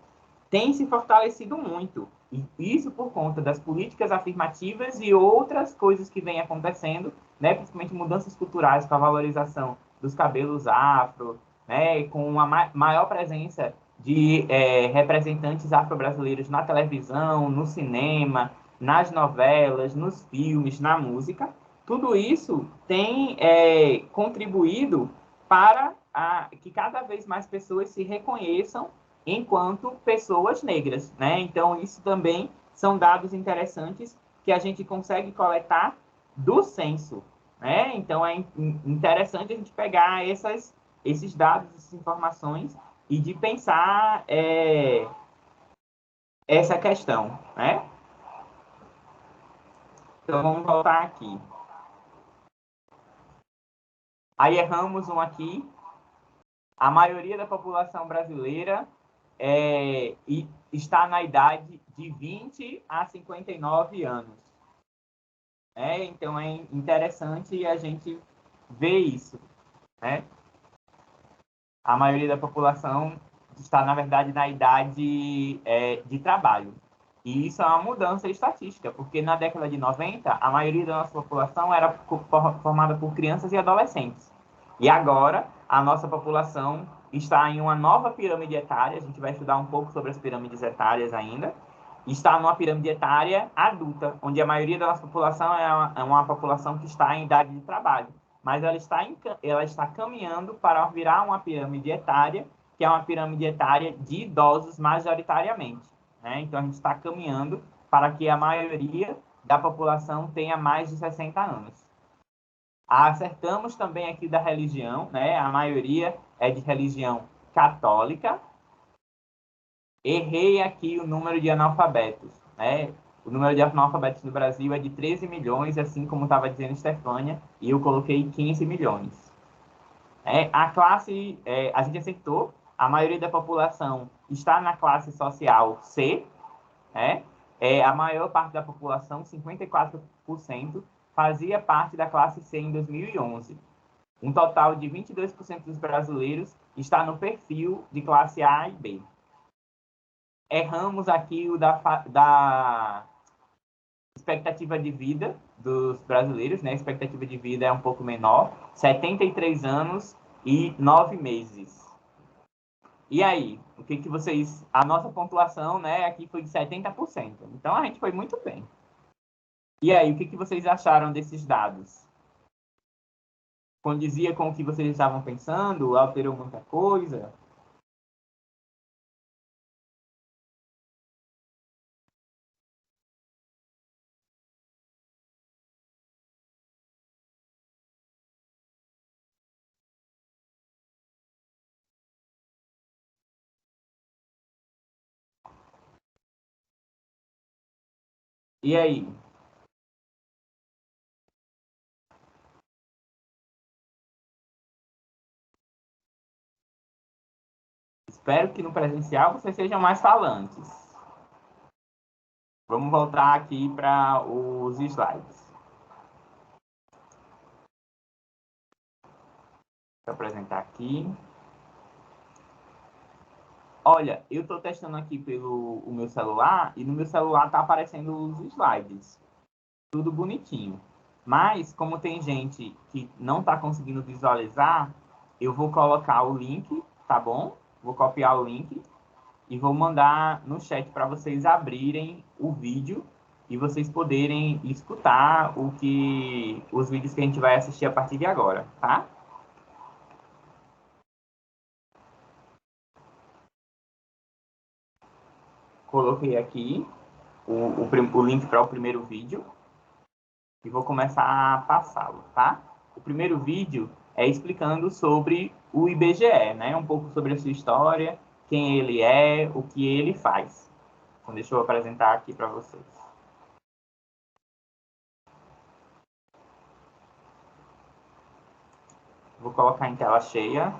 tem se fortalecido muito. E isso por conta das políticas afirmativas e outras coisas que vêm acontecendo, né, principalmente mudanças culturais com a valorização dos cabelos afro, né, com uma maior presença de representantes afro-brasileiros na televisão, no cinema, nas novelas, nos filmes, na música. Tudo isso tem contribuído para que cada vez mais pessoas se reconheçam enquanto pessoas negras, né? Então, isso também são dados interessantes que a gente consegue coletar do censo, né? Então, é interessante a gente pegar esses dados, essas informações e de pensar essa questão, né? Então, vamos voltar aqui. Aí erramos um aqui. A maioria da população brasileira está na idade de 20 a 59 anos. Então, é interessante a gente ver isso, né? A maioria da população está, na verdade, na idade de trabalho. E isso é uma mudança estatística, porque na década de 90, a maioria da nossa população era formada por crianças e adolescentes. E agora, a nossa população está em uma nova pirâmide etária, a gente vai estudar um pouco sobre as pirâmides etárias ainda, está numa pirâmide etária adulta, onde a maioria da nossa população é uma população que está em idade de trabalho, mas ela está caminhando para virar uma pirâmide etária, que é uma pirâmide etária de idosos majoritariamente, né? Então, a gente está caminhando para que a maioria da população tenha mais de 60 anos. Acertamos também aqui da religião, né? A maioria é de religião católica. Errei aqui o número de analfabetos, né? O número de analfabetos no Brasil é de 13 milhões, assim como estava dizendo Stefânia, e eu coloquei 15 milhões. A classe, a gente acertou, a maioria da população está na classe social C, né? A maior parte da população, 54%, fazia parte da classe C em 2011. Um total de 22% dos brasileiros está no perfil de classe A e B. Erramos aqui o da expectativa de vida dos brasileiros, né? A expectativa de vida é um pouco menor, 73 anos e 9 meses. E aí, o que vocês... A nossa pontuação, né, aqui foi de 70%. Então, a gente foi muito bem. E aí, o que vocês acharam desses dados? Condizia com o que vocês estavam pensando? Alterou muita coisa? E aí? Espero que no presencial vocês sejam mais falantes. Vamos voltar aqui para os slides. Vou apresentar aqui. Olha, eu estou testando aqui pelo o meu celular e no meu celular está aparecendo os slides. Tudo bonitinho. Mas, como tem gente que não está conseguindo visualizar, eu vou colocar o link, tá bom? Vou copiar o link e vou mandar no chat para vocês abrirem o vídeo e vocês poderem escutar os vídeos que a gente vai assistir a partir de agora, tá? Coloquei aqui o link para o primeiro vídeo e vou começar a passá-lo, tá? O primeiro vídeo é explicando sobre o IBGE, né? Um pouco sobre a sua história, quem ele é, o que ele faz. Então, deixa eu apresentar aqui para vocês. Vou colocar em tela cheia.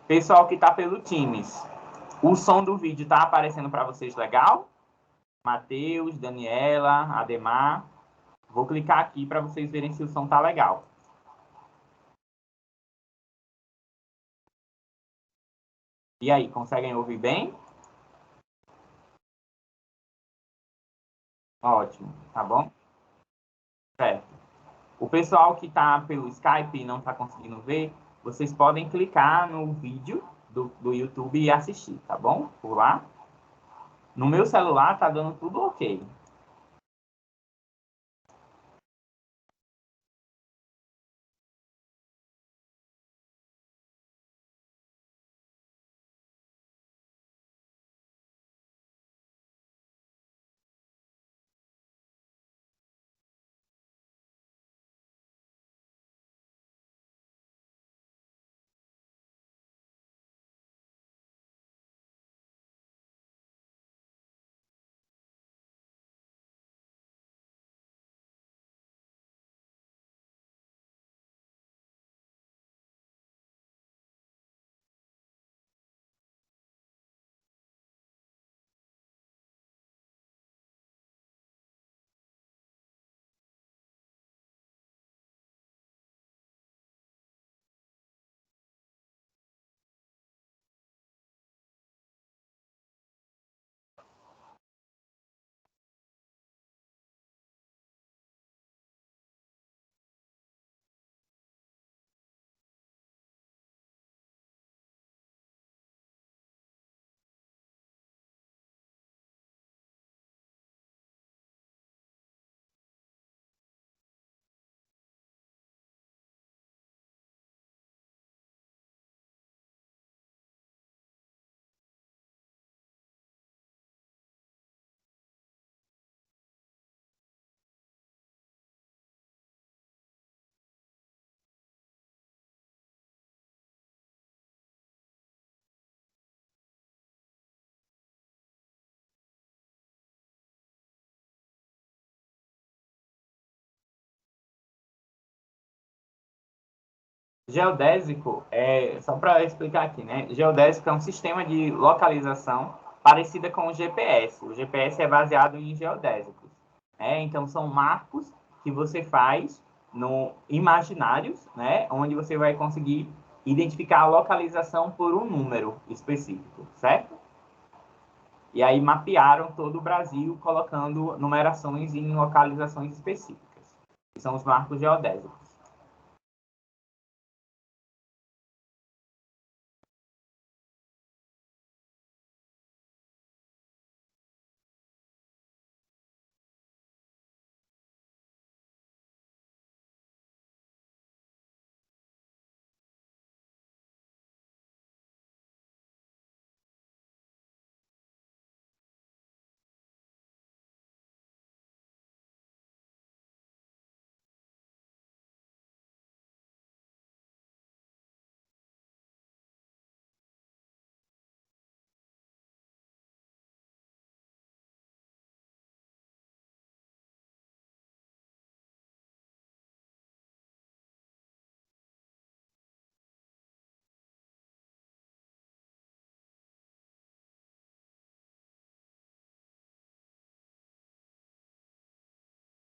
Pessoal que está pelo Teams, o som do vídeo está aparecendo para vocês legal? Matheus, Daniela, Ademar. Vou clicar aqui para vocês verem se o som está legal. E aí, conseguem ouvir bem? Ótimo, tá bom? Certo. O pessoal que está pelo Skype e não está conseguindo ver, vocês podem clicar no vídeo do YouTube e assistir, tá bom? Por lá. No meu celular tá dando tudo ok. Geodésico só para explicar aqui, né? Geodésico é um sistema de localização parecida com o GPS. O GPS é baseado em geodésicos, né? Então são marcos que você faz no imaginários, né? Onde você vai conseguir identificar a localização por um número específico, certo? E aí mapearam todo o Brasil colocando numerações em localizações específicas, que são os marcos geodésicos.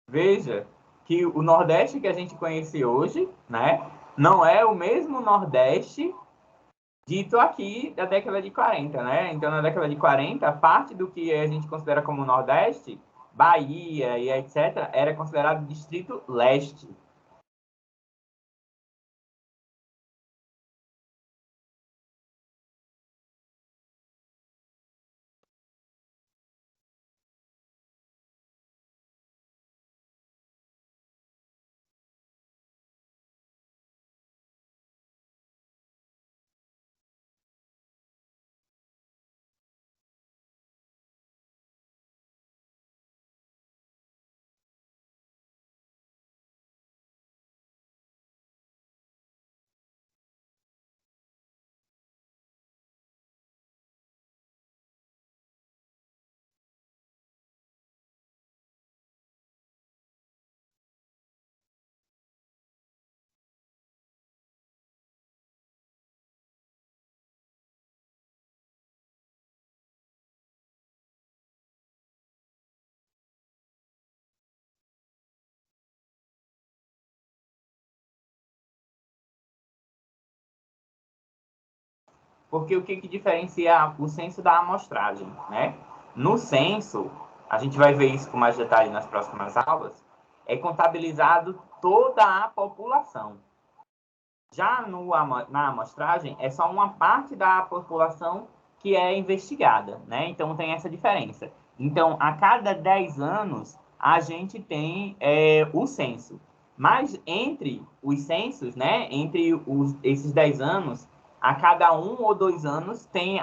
Veja que o Nordeste que a gente conhece hoje, né, não é o mesmo Nordeste dito aqui da década de 40, né? Então, na década de 40, parte do que a gente considera como Nordeste, Bahia e etc., era considerado Distrito Leste. Porque o que diferencia o censo da amostragem, né? No censo, a gente vai ver isso com mais detalhe nas próximas aulas, é contabilizado toda a população. Já na amostragem, é só uma parte da população que é investigada, né? Então tem essa diferença. Então, a cada 10 anos, a gente tem o censo. Mas entre os censos, né? Entre esses 10 anos, a cada 1 ou 2 anos tem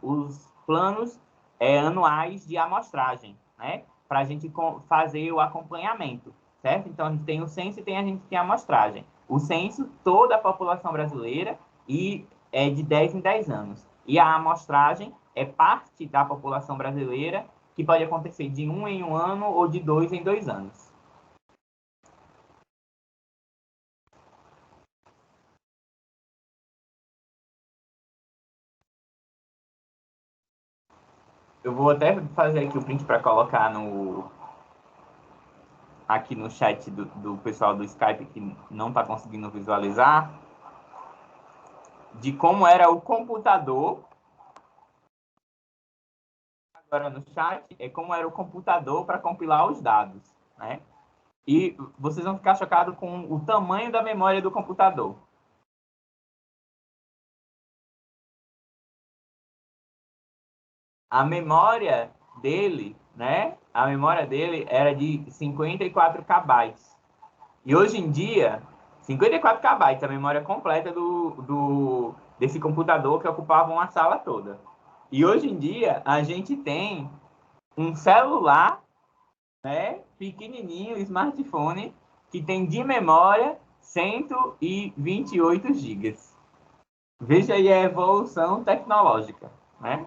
os planos anuais de amostragem, né? Para a gente fazer o acompanhamento, certo? Então, a gente tem o censo e a gente tem a amostragem. O censo, toda a população brasileira, e é de 10 em 10 anos. E a amostragem é parte da população brasileira, que pode acontecer de 1 em 1 ano ou de 2 em 2 anos. Eu vou até fazer aqui o print para colocar aqui no chat do pessoal do Skype que não está conseguindo visualizar, de como era o computador. Agora no chat é como era o computador para compilar os dados, né? E vocês vão ficar chocados com o tamanho da memória do computador. A memória dele, né? A memória dele era de 54 KB. E hoje em dia, 54 KB, a memória completa desse computador que ocupava uma sala toda. E hoje em dia, a gente tem um celular, né, pequenininho, smartphone, que tem de memória 128 gigas. Veja aí a evolução tecnológica, né?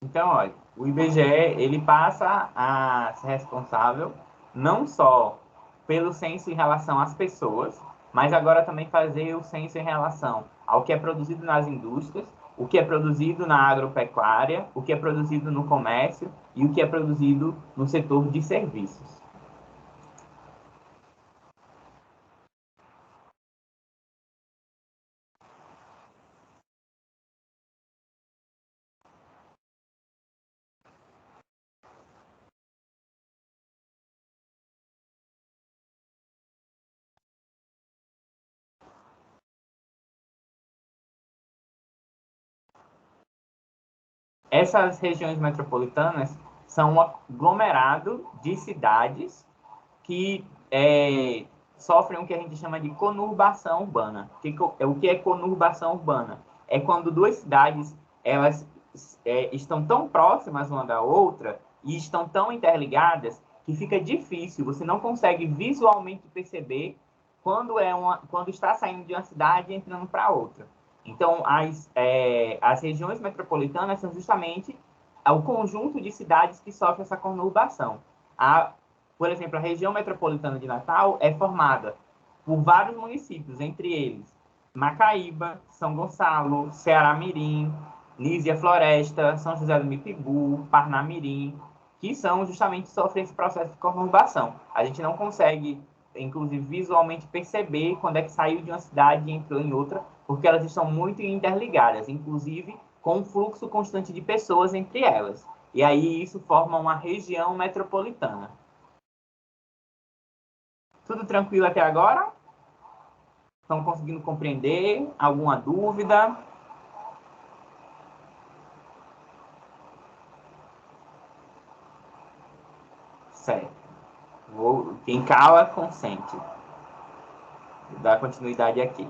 Então, olha, o IBGE ele passa a ser responsável não só pelo censo em relação às pessoas, mas agora também fazer o censo em relação ao que é produzido nas indústrias, o que é produzido na agropecuária, o que é produzido no comércio e o que é produzido no setor de serviços. Essas regiões metropolitanas são um aglomerado de cidades que sofrem o que a gente chama de conurbação urbana. O que é conurbação urbana? É quando duas cidades elas estão tão próximas uma da outra e estão tão interligadas que fica difícil, você não consegue visualmente perceber quando está saindo de uma cidade e entrando para outra. Então, as regiões metropolitanas são justamente o conjunto de cidades que sofrem essa conurbação. Por exemplo, a região metropolitana de Natal é formada por vários municípios, entre eles Macaíba, São Gonçalo, Ceará-Mirim, Lísia Floresta, São José do Mipibu, Parnamirim, que são justamente sofrem esse processo de conurbação. A gente não consegue, inclusive, visualmente perceber quando é que saiu de uma cidade e entrou em outra, porque elas estão muito interligadas, inclusive com um fluxo constante de pessoas entre elas. E aí isso forma uma região metropolitana. Tudo tranquilo até agora? Estão conseguindo compreender? Alguma dúvida? Certo. Quem cala, consente. Vou dar continuidade aqui.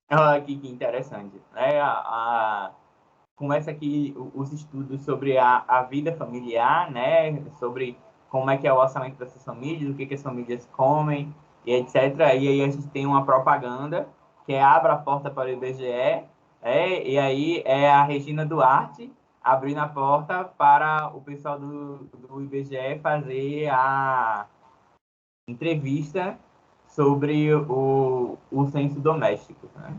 Olha aqui que interessante. Começa aqui os estudos sobre a vida familiar, né? Sobre como é que é o orçamento dessas famílias, o que as famílias comem, e etc. E aí a gente tem uma propaganda que é Abra a Porta para o IBGE, e aí é a Regina Duarte abrindo a porta para o pessoal do IBGE fazer a entrevista sobre o censo doméstico, né?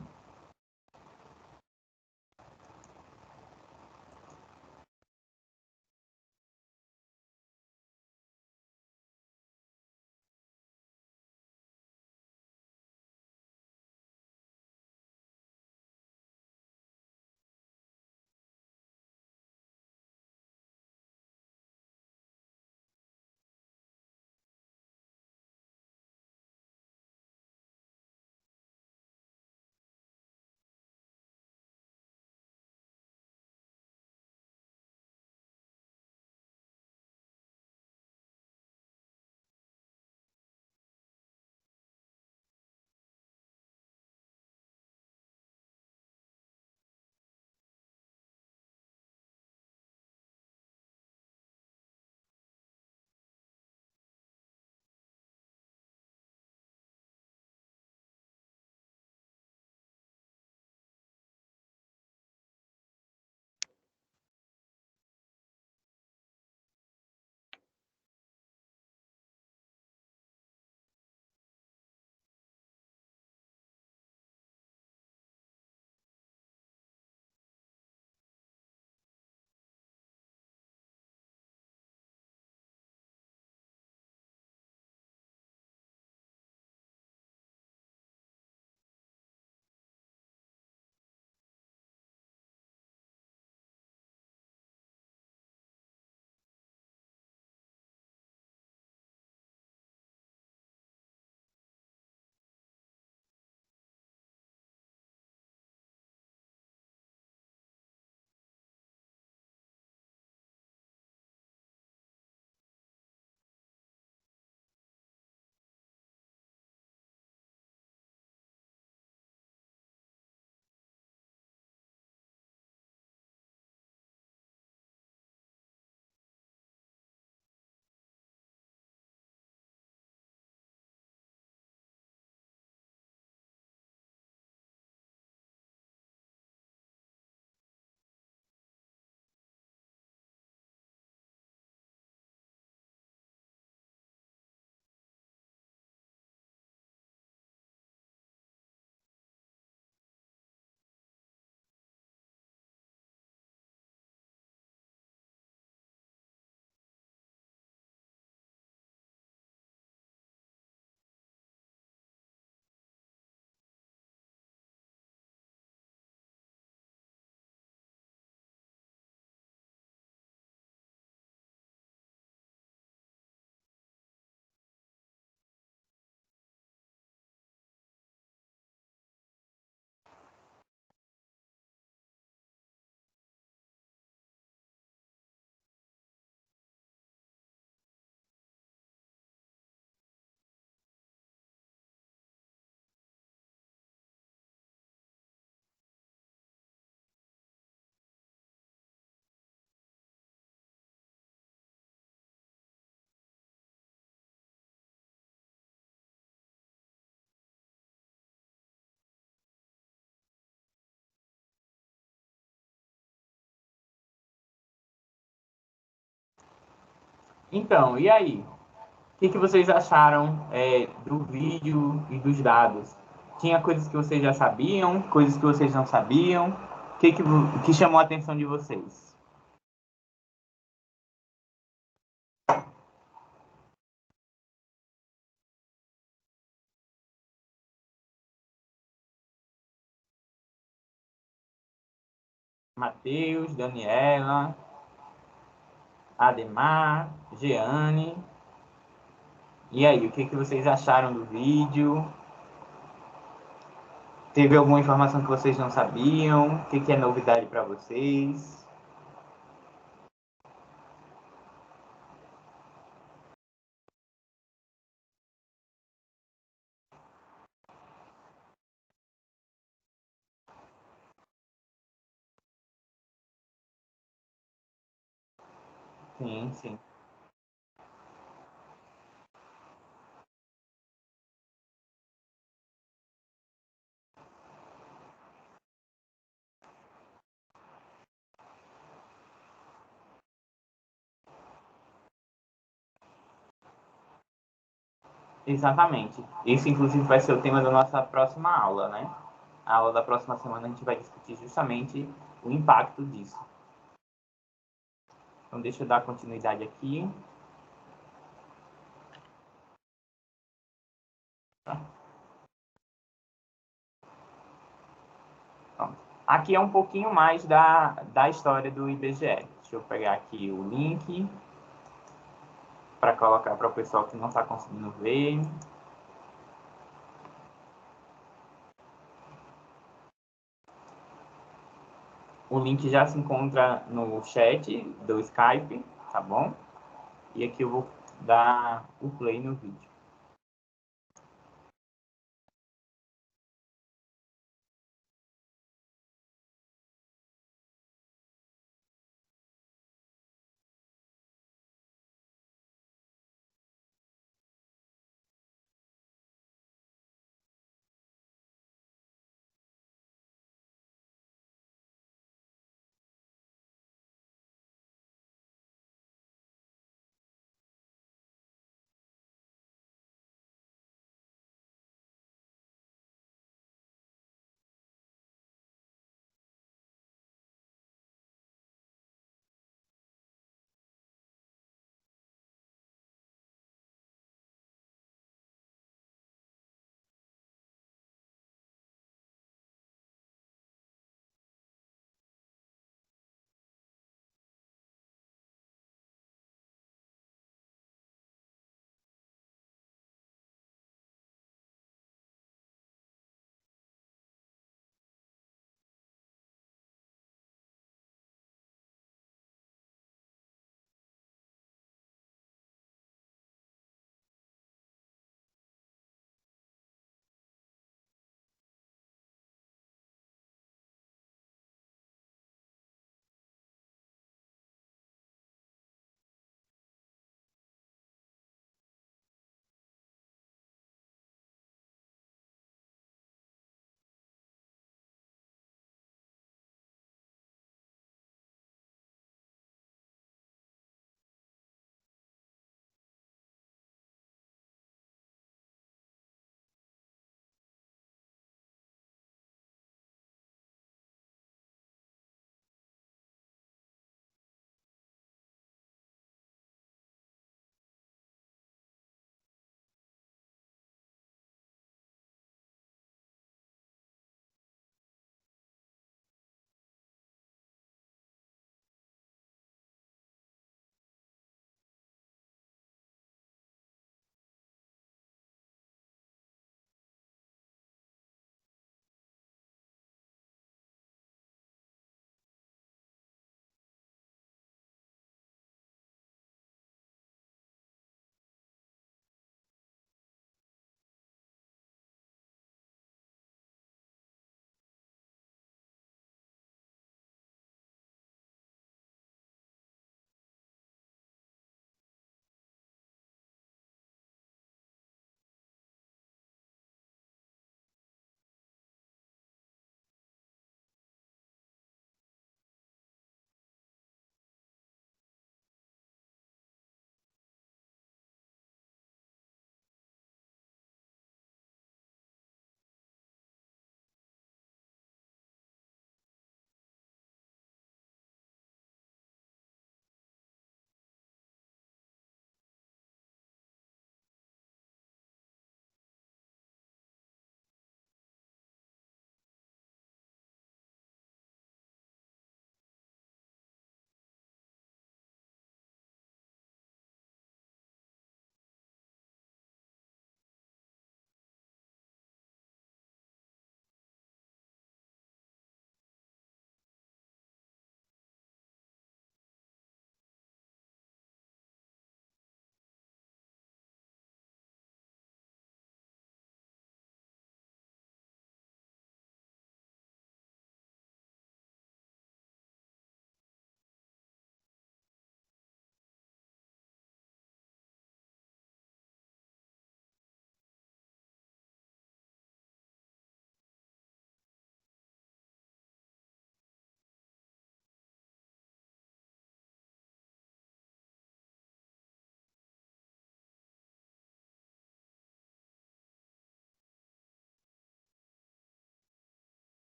Então, e aí? O que vocês acharam do vídeo e dos dados? Tinha coisas que vocês já sabiam, coisas que vocês não sabiam? O que chamou a atenção de vocês? Matheus, Daniela, Ademar, Jeane. E aí, o que vocês acharam do vídeo? Teve alguma informação que vocês não sabiam? O que é novidade para vocês? Sim, sim. Exatamente. Isso, inclusive, vai ser o tema da nossa próxima aula, né? A aula da próxima semana a gente vai discutir justamente o impacto disso. Então, deixa eu dar continuidade aqui. Tá? Pronto. Aqui é um pouquinho mais da história do IBGE. Deixa eu pegar aqui o link para colocar para o pessoal que não está conseguindo ver. O link já se encontra no chat do Skype, tá bom? E aqui eu vou dar o play no vídeo.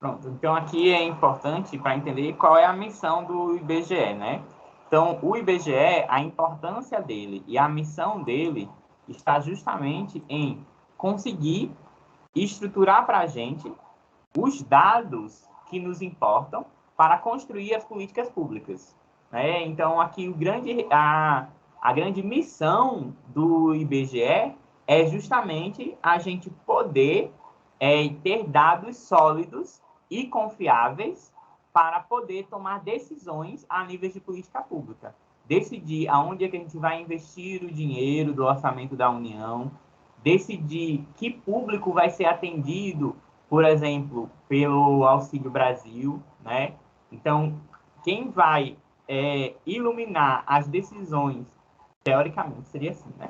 Pronto, então aqui é importante para entender qual é a missão do IBGE, né? Então, o IBGE, a importância dele e a missão dele está justamente em conseguir estruturar para a gente os dados que nos importam para construir as políticas públicas, né? Então, aqui a grande missão do IBGE é justamente a gente poder ter dados sólidos e confiáveis para poder tomar decisões a nível de política pública. Decidir aonde é que a gente vai investir o dinheiro do orçamento da União, decidir que público vai ser atendido, por exemplo, pelo Auxílio Brasil, né? Então, quem vai iluminar as decisões, teoricamente seria assim, né?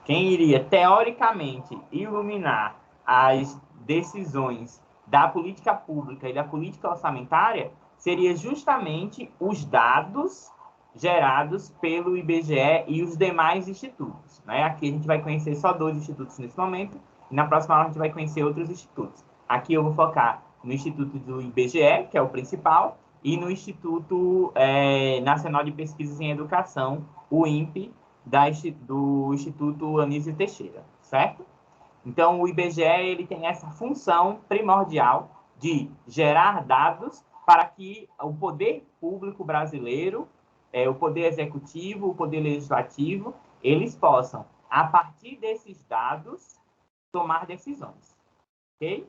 Quem iria, teoricamente, iluminar as decisões da política pública e da política orçamentária seria justamente os dados gerados pelo IBGE e os demais institutos, né? Aqui a gente vai conhecer só 2 institutos nesse momento, e na próxima aula a gente vai conhecer outros institutos. Aqui eu vou focar no Instituto do IBGE, que é o principal, e no Instituto Nacional de Pesquisas em Educação, o INPE, do Instituto Anísio Teixeira, certo? Então, o IBGE ele tem essa função primordial de gerar dados para que o poder público brasileiro, o poder executivo, o poder legislativo, eles possam, a partir desses dados, tomar decisões. Ok?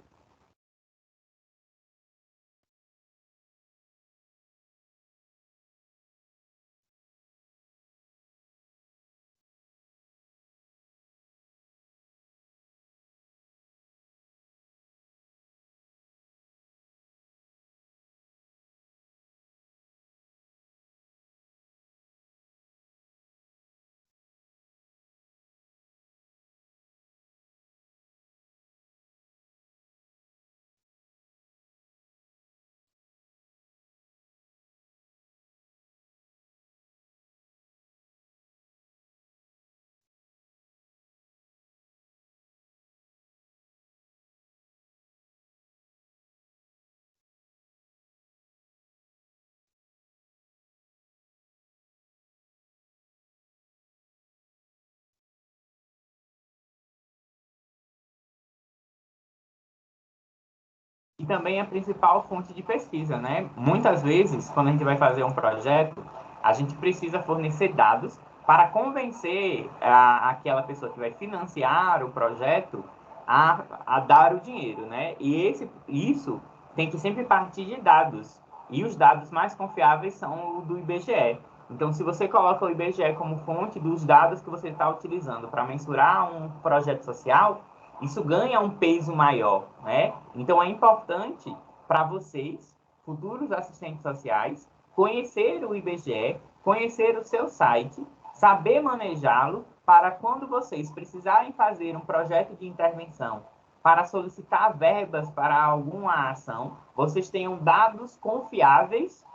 E também a principal fonte de pesquisa, né? Muitas vezes, quando a gente vai fazer um projeto, a gente precisa fornecer dados para convencer aquela pessoa que vai financiar o projeto a dar o dinheiro, né? E isso tem que sempre partir de dados. E os dados mais confiáveis são o do IBGE. Então, se você coloca o IBGE como fonte dos dados que você está utilizando para mensurar um projeto social, isso ganha um peso maior, né? Então, é importante para vocês, futuros assistentes sociais, conhecer o IBGE, conhecer o seu site, saber manejá-lo para quando vocês precisarem fazer um projeto de intervenção para solicitar verbas para alguma ação, vocês tenham dados confiáveis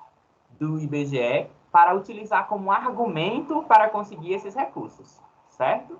do IBGE para utilizar como argumento para conseguir esses recursos, certo?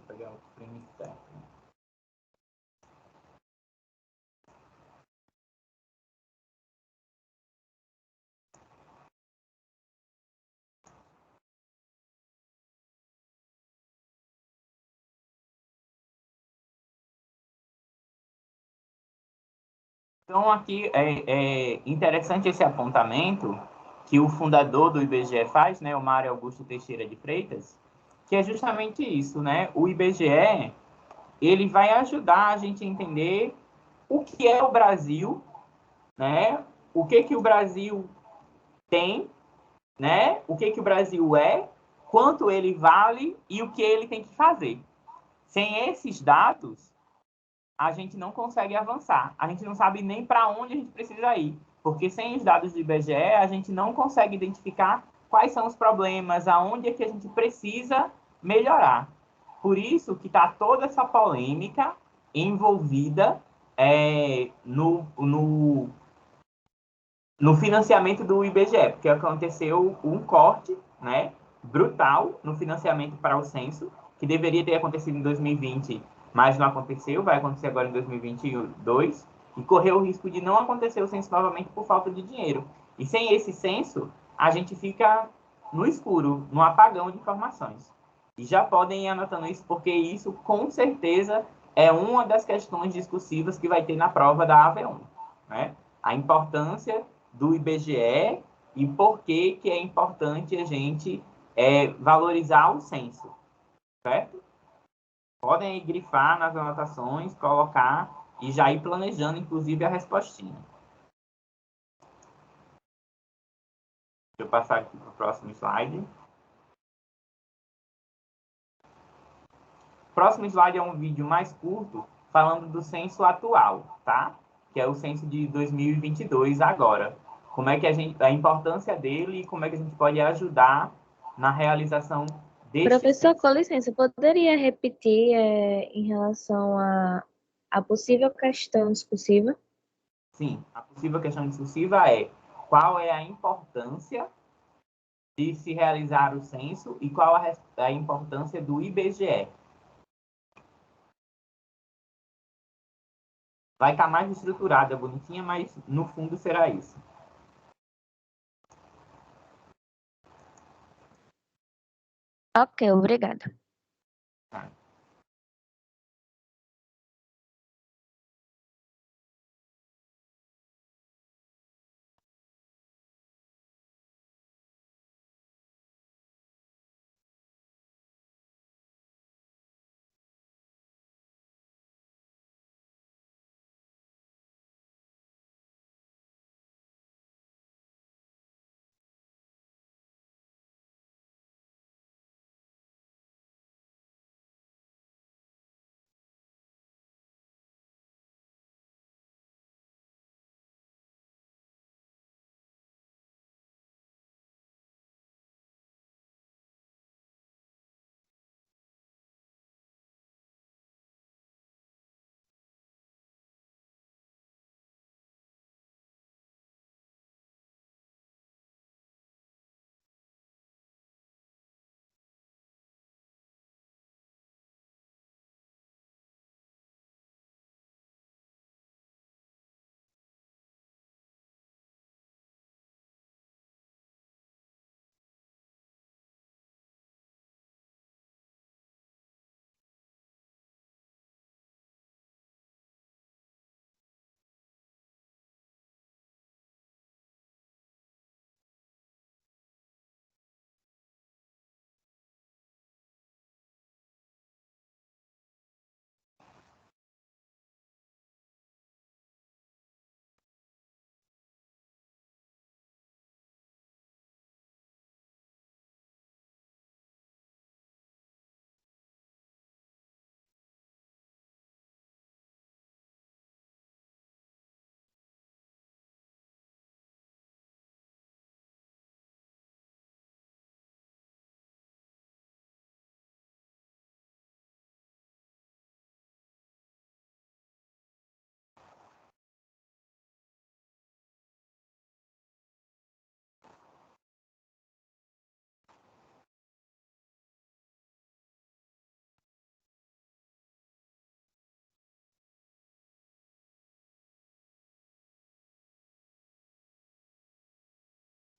eu pegar o frame certo. Então, aqui é interessante esse apontamento que o fundador do IBGE faz, né, o Mário Augusto Teixeira de Freitas, que é justamente isso, né? O IBGE, ele vai ajudar a gente a entender o que é o Brasil, né? O que o Brasil tem, né? O que o Brasil é, quanto ele vale e o que ele tem que fazer. Sem esses dados, a gente não consegue avançar. A gente não sabe nem para onde a gente precisa ir, porque sem os dados do IBGE, a gente não consegue identificar quais são os problemas, aonde é que a gente precisa melhorar. Por isso que está toda essa polêmica envolvida no financiamento do IBGE, porque aconteceu um corte, né, brutal no financiamento para o censo, que deveria ter acontecido em 2020, mas não aconteceu, vai acontecer agora em 2022, e correu o risco de não acontecer o censo novamente por falta de dinheiro. E sem esse censo, a gente fica no escuro, no apagão de informações. E já podem ir anotando isso, porque isso, com certeza, é uma das questões discursivas que vai ter na prova da AV1, né? A importância do IBGE e por que é importante a gente valorizar o censo, certo? Podem ir grifar nas anotações, colocar e já ir planejando, inclusive, a respostinha. Deixa eu passar aqui para o próximo slide. O próximo slide é um vídeo mais curto, falando do censo atual, tá? Que é o censo de 2022 agora. Como é que a importância dele e como é que a gente pode ajudar na realização deste Professor, censo. com licença, poderia repetir em relação à possível questão discursiva? Sim, a possível questão discursiva é qual é a importância de se realizar o censo e qual a importância do IBGE. Vai estar mais estruturada, bonitinha, mas no fundo será isso. Ok, obrigada. Tá.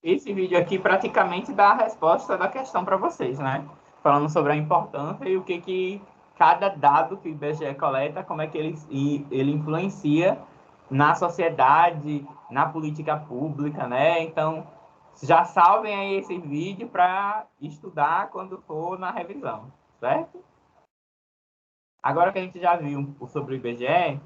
esse vídeo aqui praticamente dá a resposta da questão para vocês, né? Falando sobre a importância e o que cada dado que o IBGE coleta, como é que ele influencia na sociedade, na política pública, né? Então, já salvem aí esse vídeo para estudar quando for na revisão, certo? Agora que a gente já viu sobre o IBGE,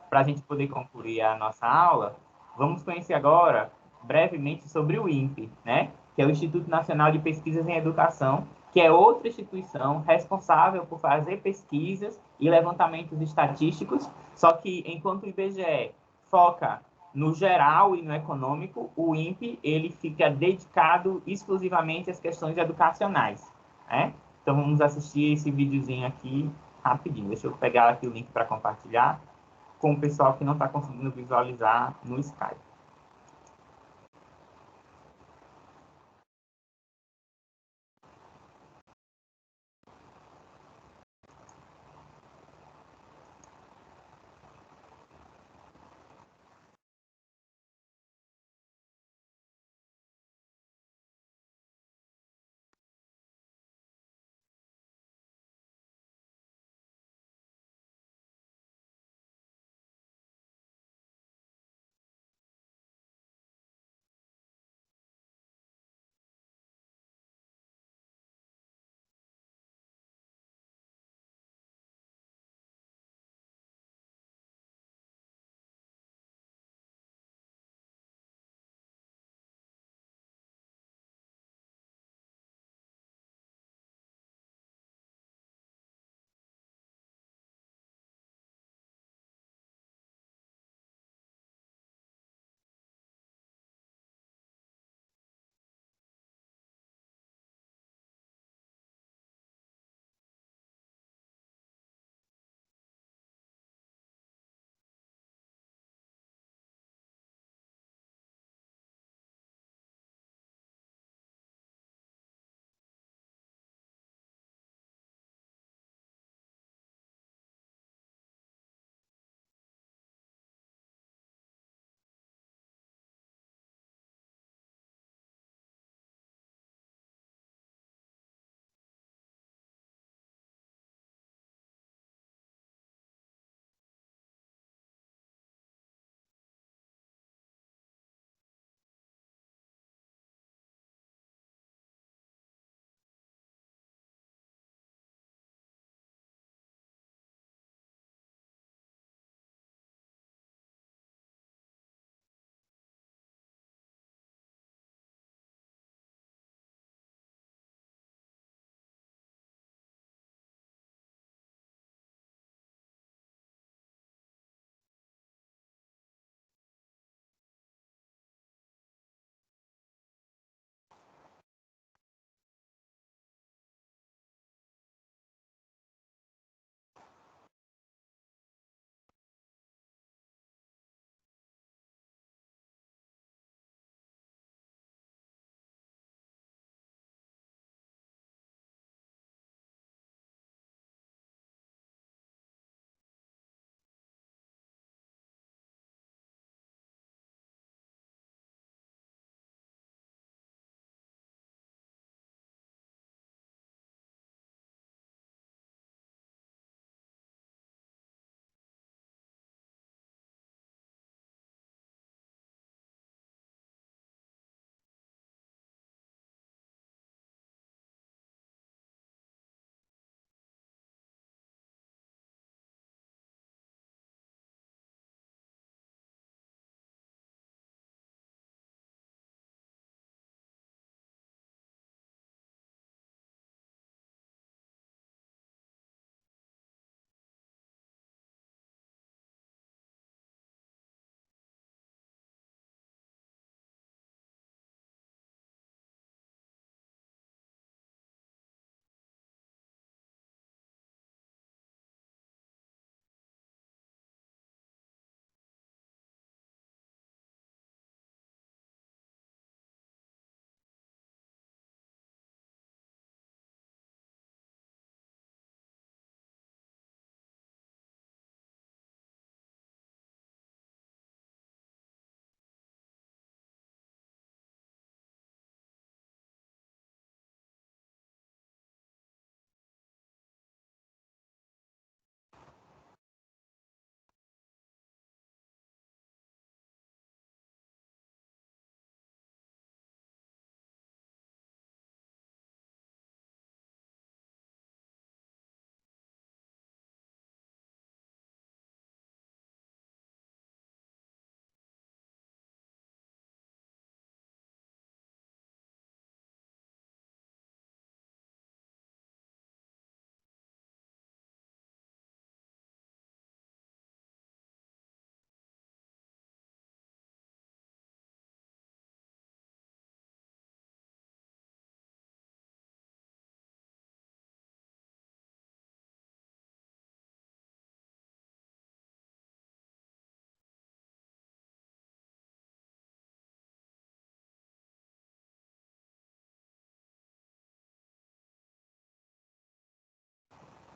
para a gente poder concluir a nossa aula, vamos conhecer agora brevemente sobre o INPE, né? Que é o Instituto Nacional de Pesquisas em Educação, que é outra instituição responsável por fazer pesquisas e levantamentos estatísticos, só que enquanto o IBGE foca no geral e no econômico, o INPE ele fica dedicado exclusivamente às questões educacionais, né? Então vamos assistir esse videozinho aqui rapidinho. Deixa eu pegar aqui o link para compartilhar com o pessoal que não está conseguindo visualizar no Skype.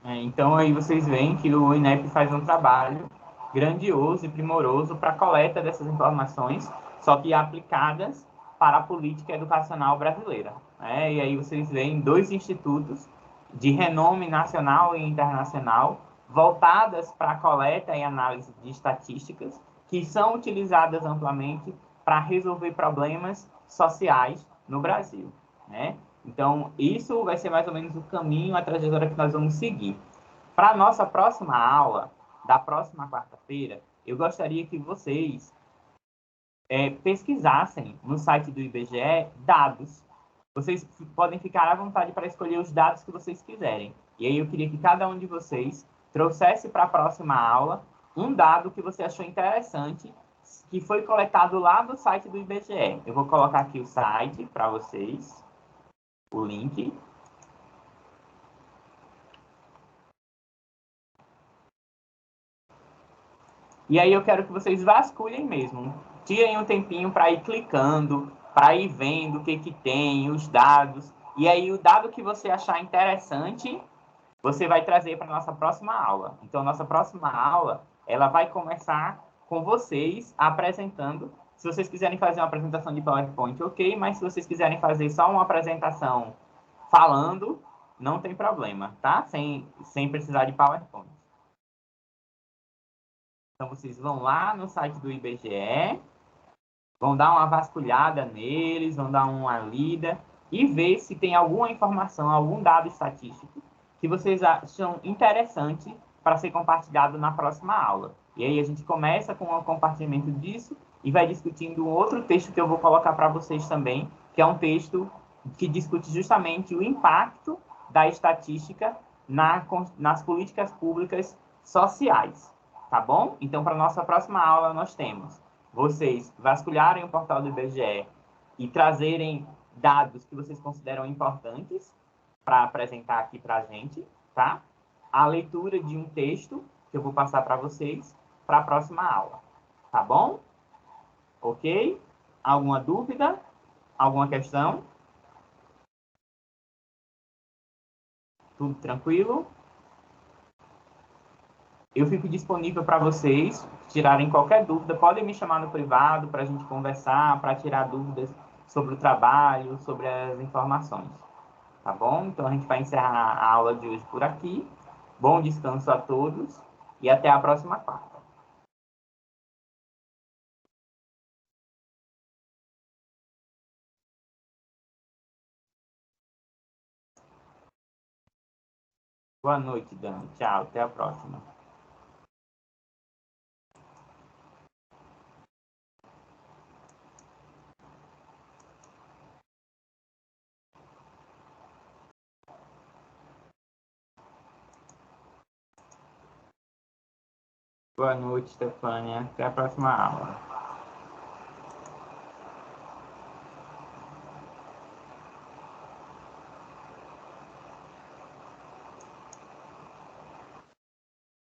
Então, aí vocês veem que o INEP faz um trabalho grandioso e primoroso para a coleta dessas informações, só que aplicadas para a política educacional brasileira. E aí vocês veem dois institutos de renome nacional e internacional voltadas para a coleta e análise de estatísticas que são utilizadas amplamente para resolver problemas sociais no Brasil. Então, isso vai ser mais ou menos o caminho, a trajetória que nós vamos seguir. Para a nossa próxima aula, da próxima quarta-feira, eu gostaria que vocês pesquisassem no site do IBGE dados. Vocês podem ficar à vontade para escolher os dados que vocês quiserem. E aí eu queria que cada um de vocês trouxesse para a próxima aula um dado que você achou interessante, que foi coletado lá do site do IBGE. Eu vou colocar aqui o site para vocês, o link. E aí eu quero que vocês vasculhem mesmo. Tirem um tempinho para ir clicando, para ir vendo o que tem, os dados. E aí o dado que você achar interessante, você vai trazer para a nossa próxima aula. Então, nossa próxima aula, ela vai começar com vocês apresentando. Se vocês quiserem fazer uma apresentação de PowerPoint, ok. Mas se vocês quiserem fazer só uma apresentação falando, não tem problema, tá? Sem precisar de PowerPoint. Então, vocês vão lá no site do IBGE, vão dar uma vasculhada neles, vão dar uma lida e ver se tem alguma informação, algum dado estatístico que vocês acham interessante para ser compartilhado na próxima aula. E aí a gente começa com o compartilhamento disso e vai discutindo outro texto que eu vou colocar para vocês também, que é um texto que discute justamente o impacto da estatística nas políticas públicas sociais. Tá bom? Então, para a nossa próxima aula, nós temos vocês vasculharem o portal do IBGE e trazerem dados que vocês consideram importantes para apresentar aqui para a gente, tá? A leitura de um texto que eu vou passar para vocês para a próxima aula. Tá bom? Ok? Alguma dúvida? Alguma questão? Tudo tranquilo? Eu fico disponível para vocês tirarem qualquer dúvida. Podem me chamar no privado para a gente conversar, para tirar dúvidas sobre o trabalho, sobre as informações. Tá bom? Então a gente vai encerrar a aula de hoje por aqui. Bom descanso a todos e até a próxima quarta. Boa noite, Dani. Tchau, até a próxima. Boa noite, Stefânia. Até a próxima aula.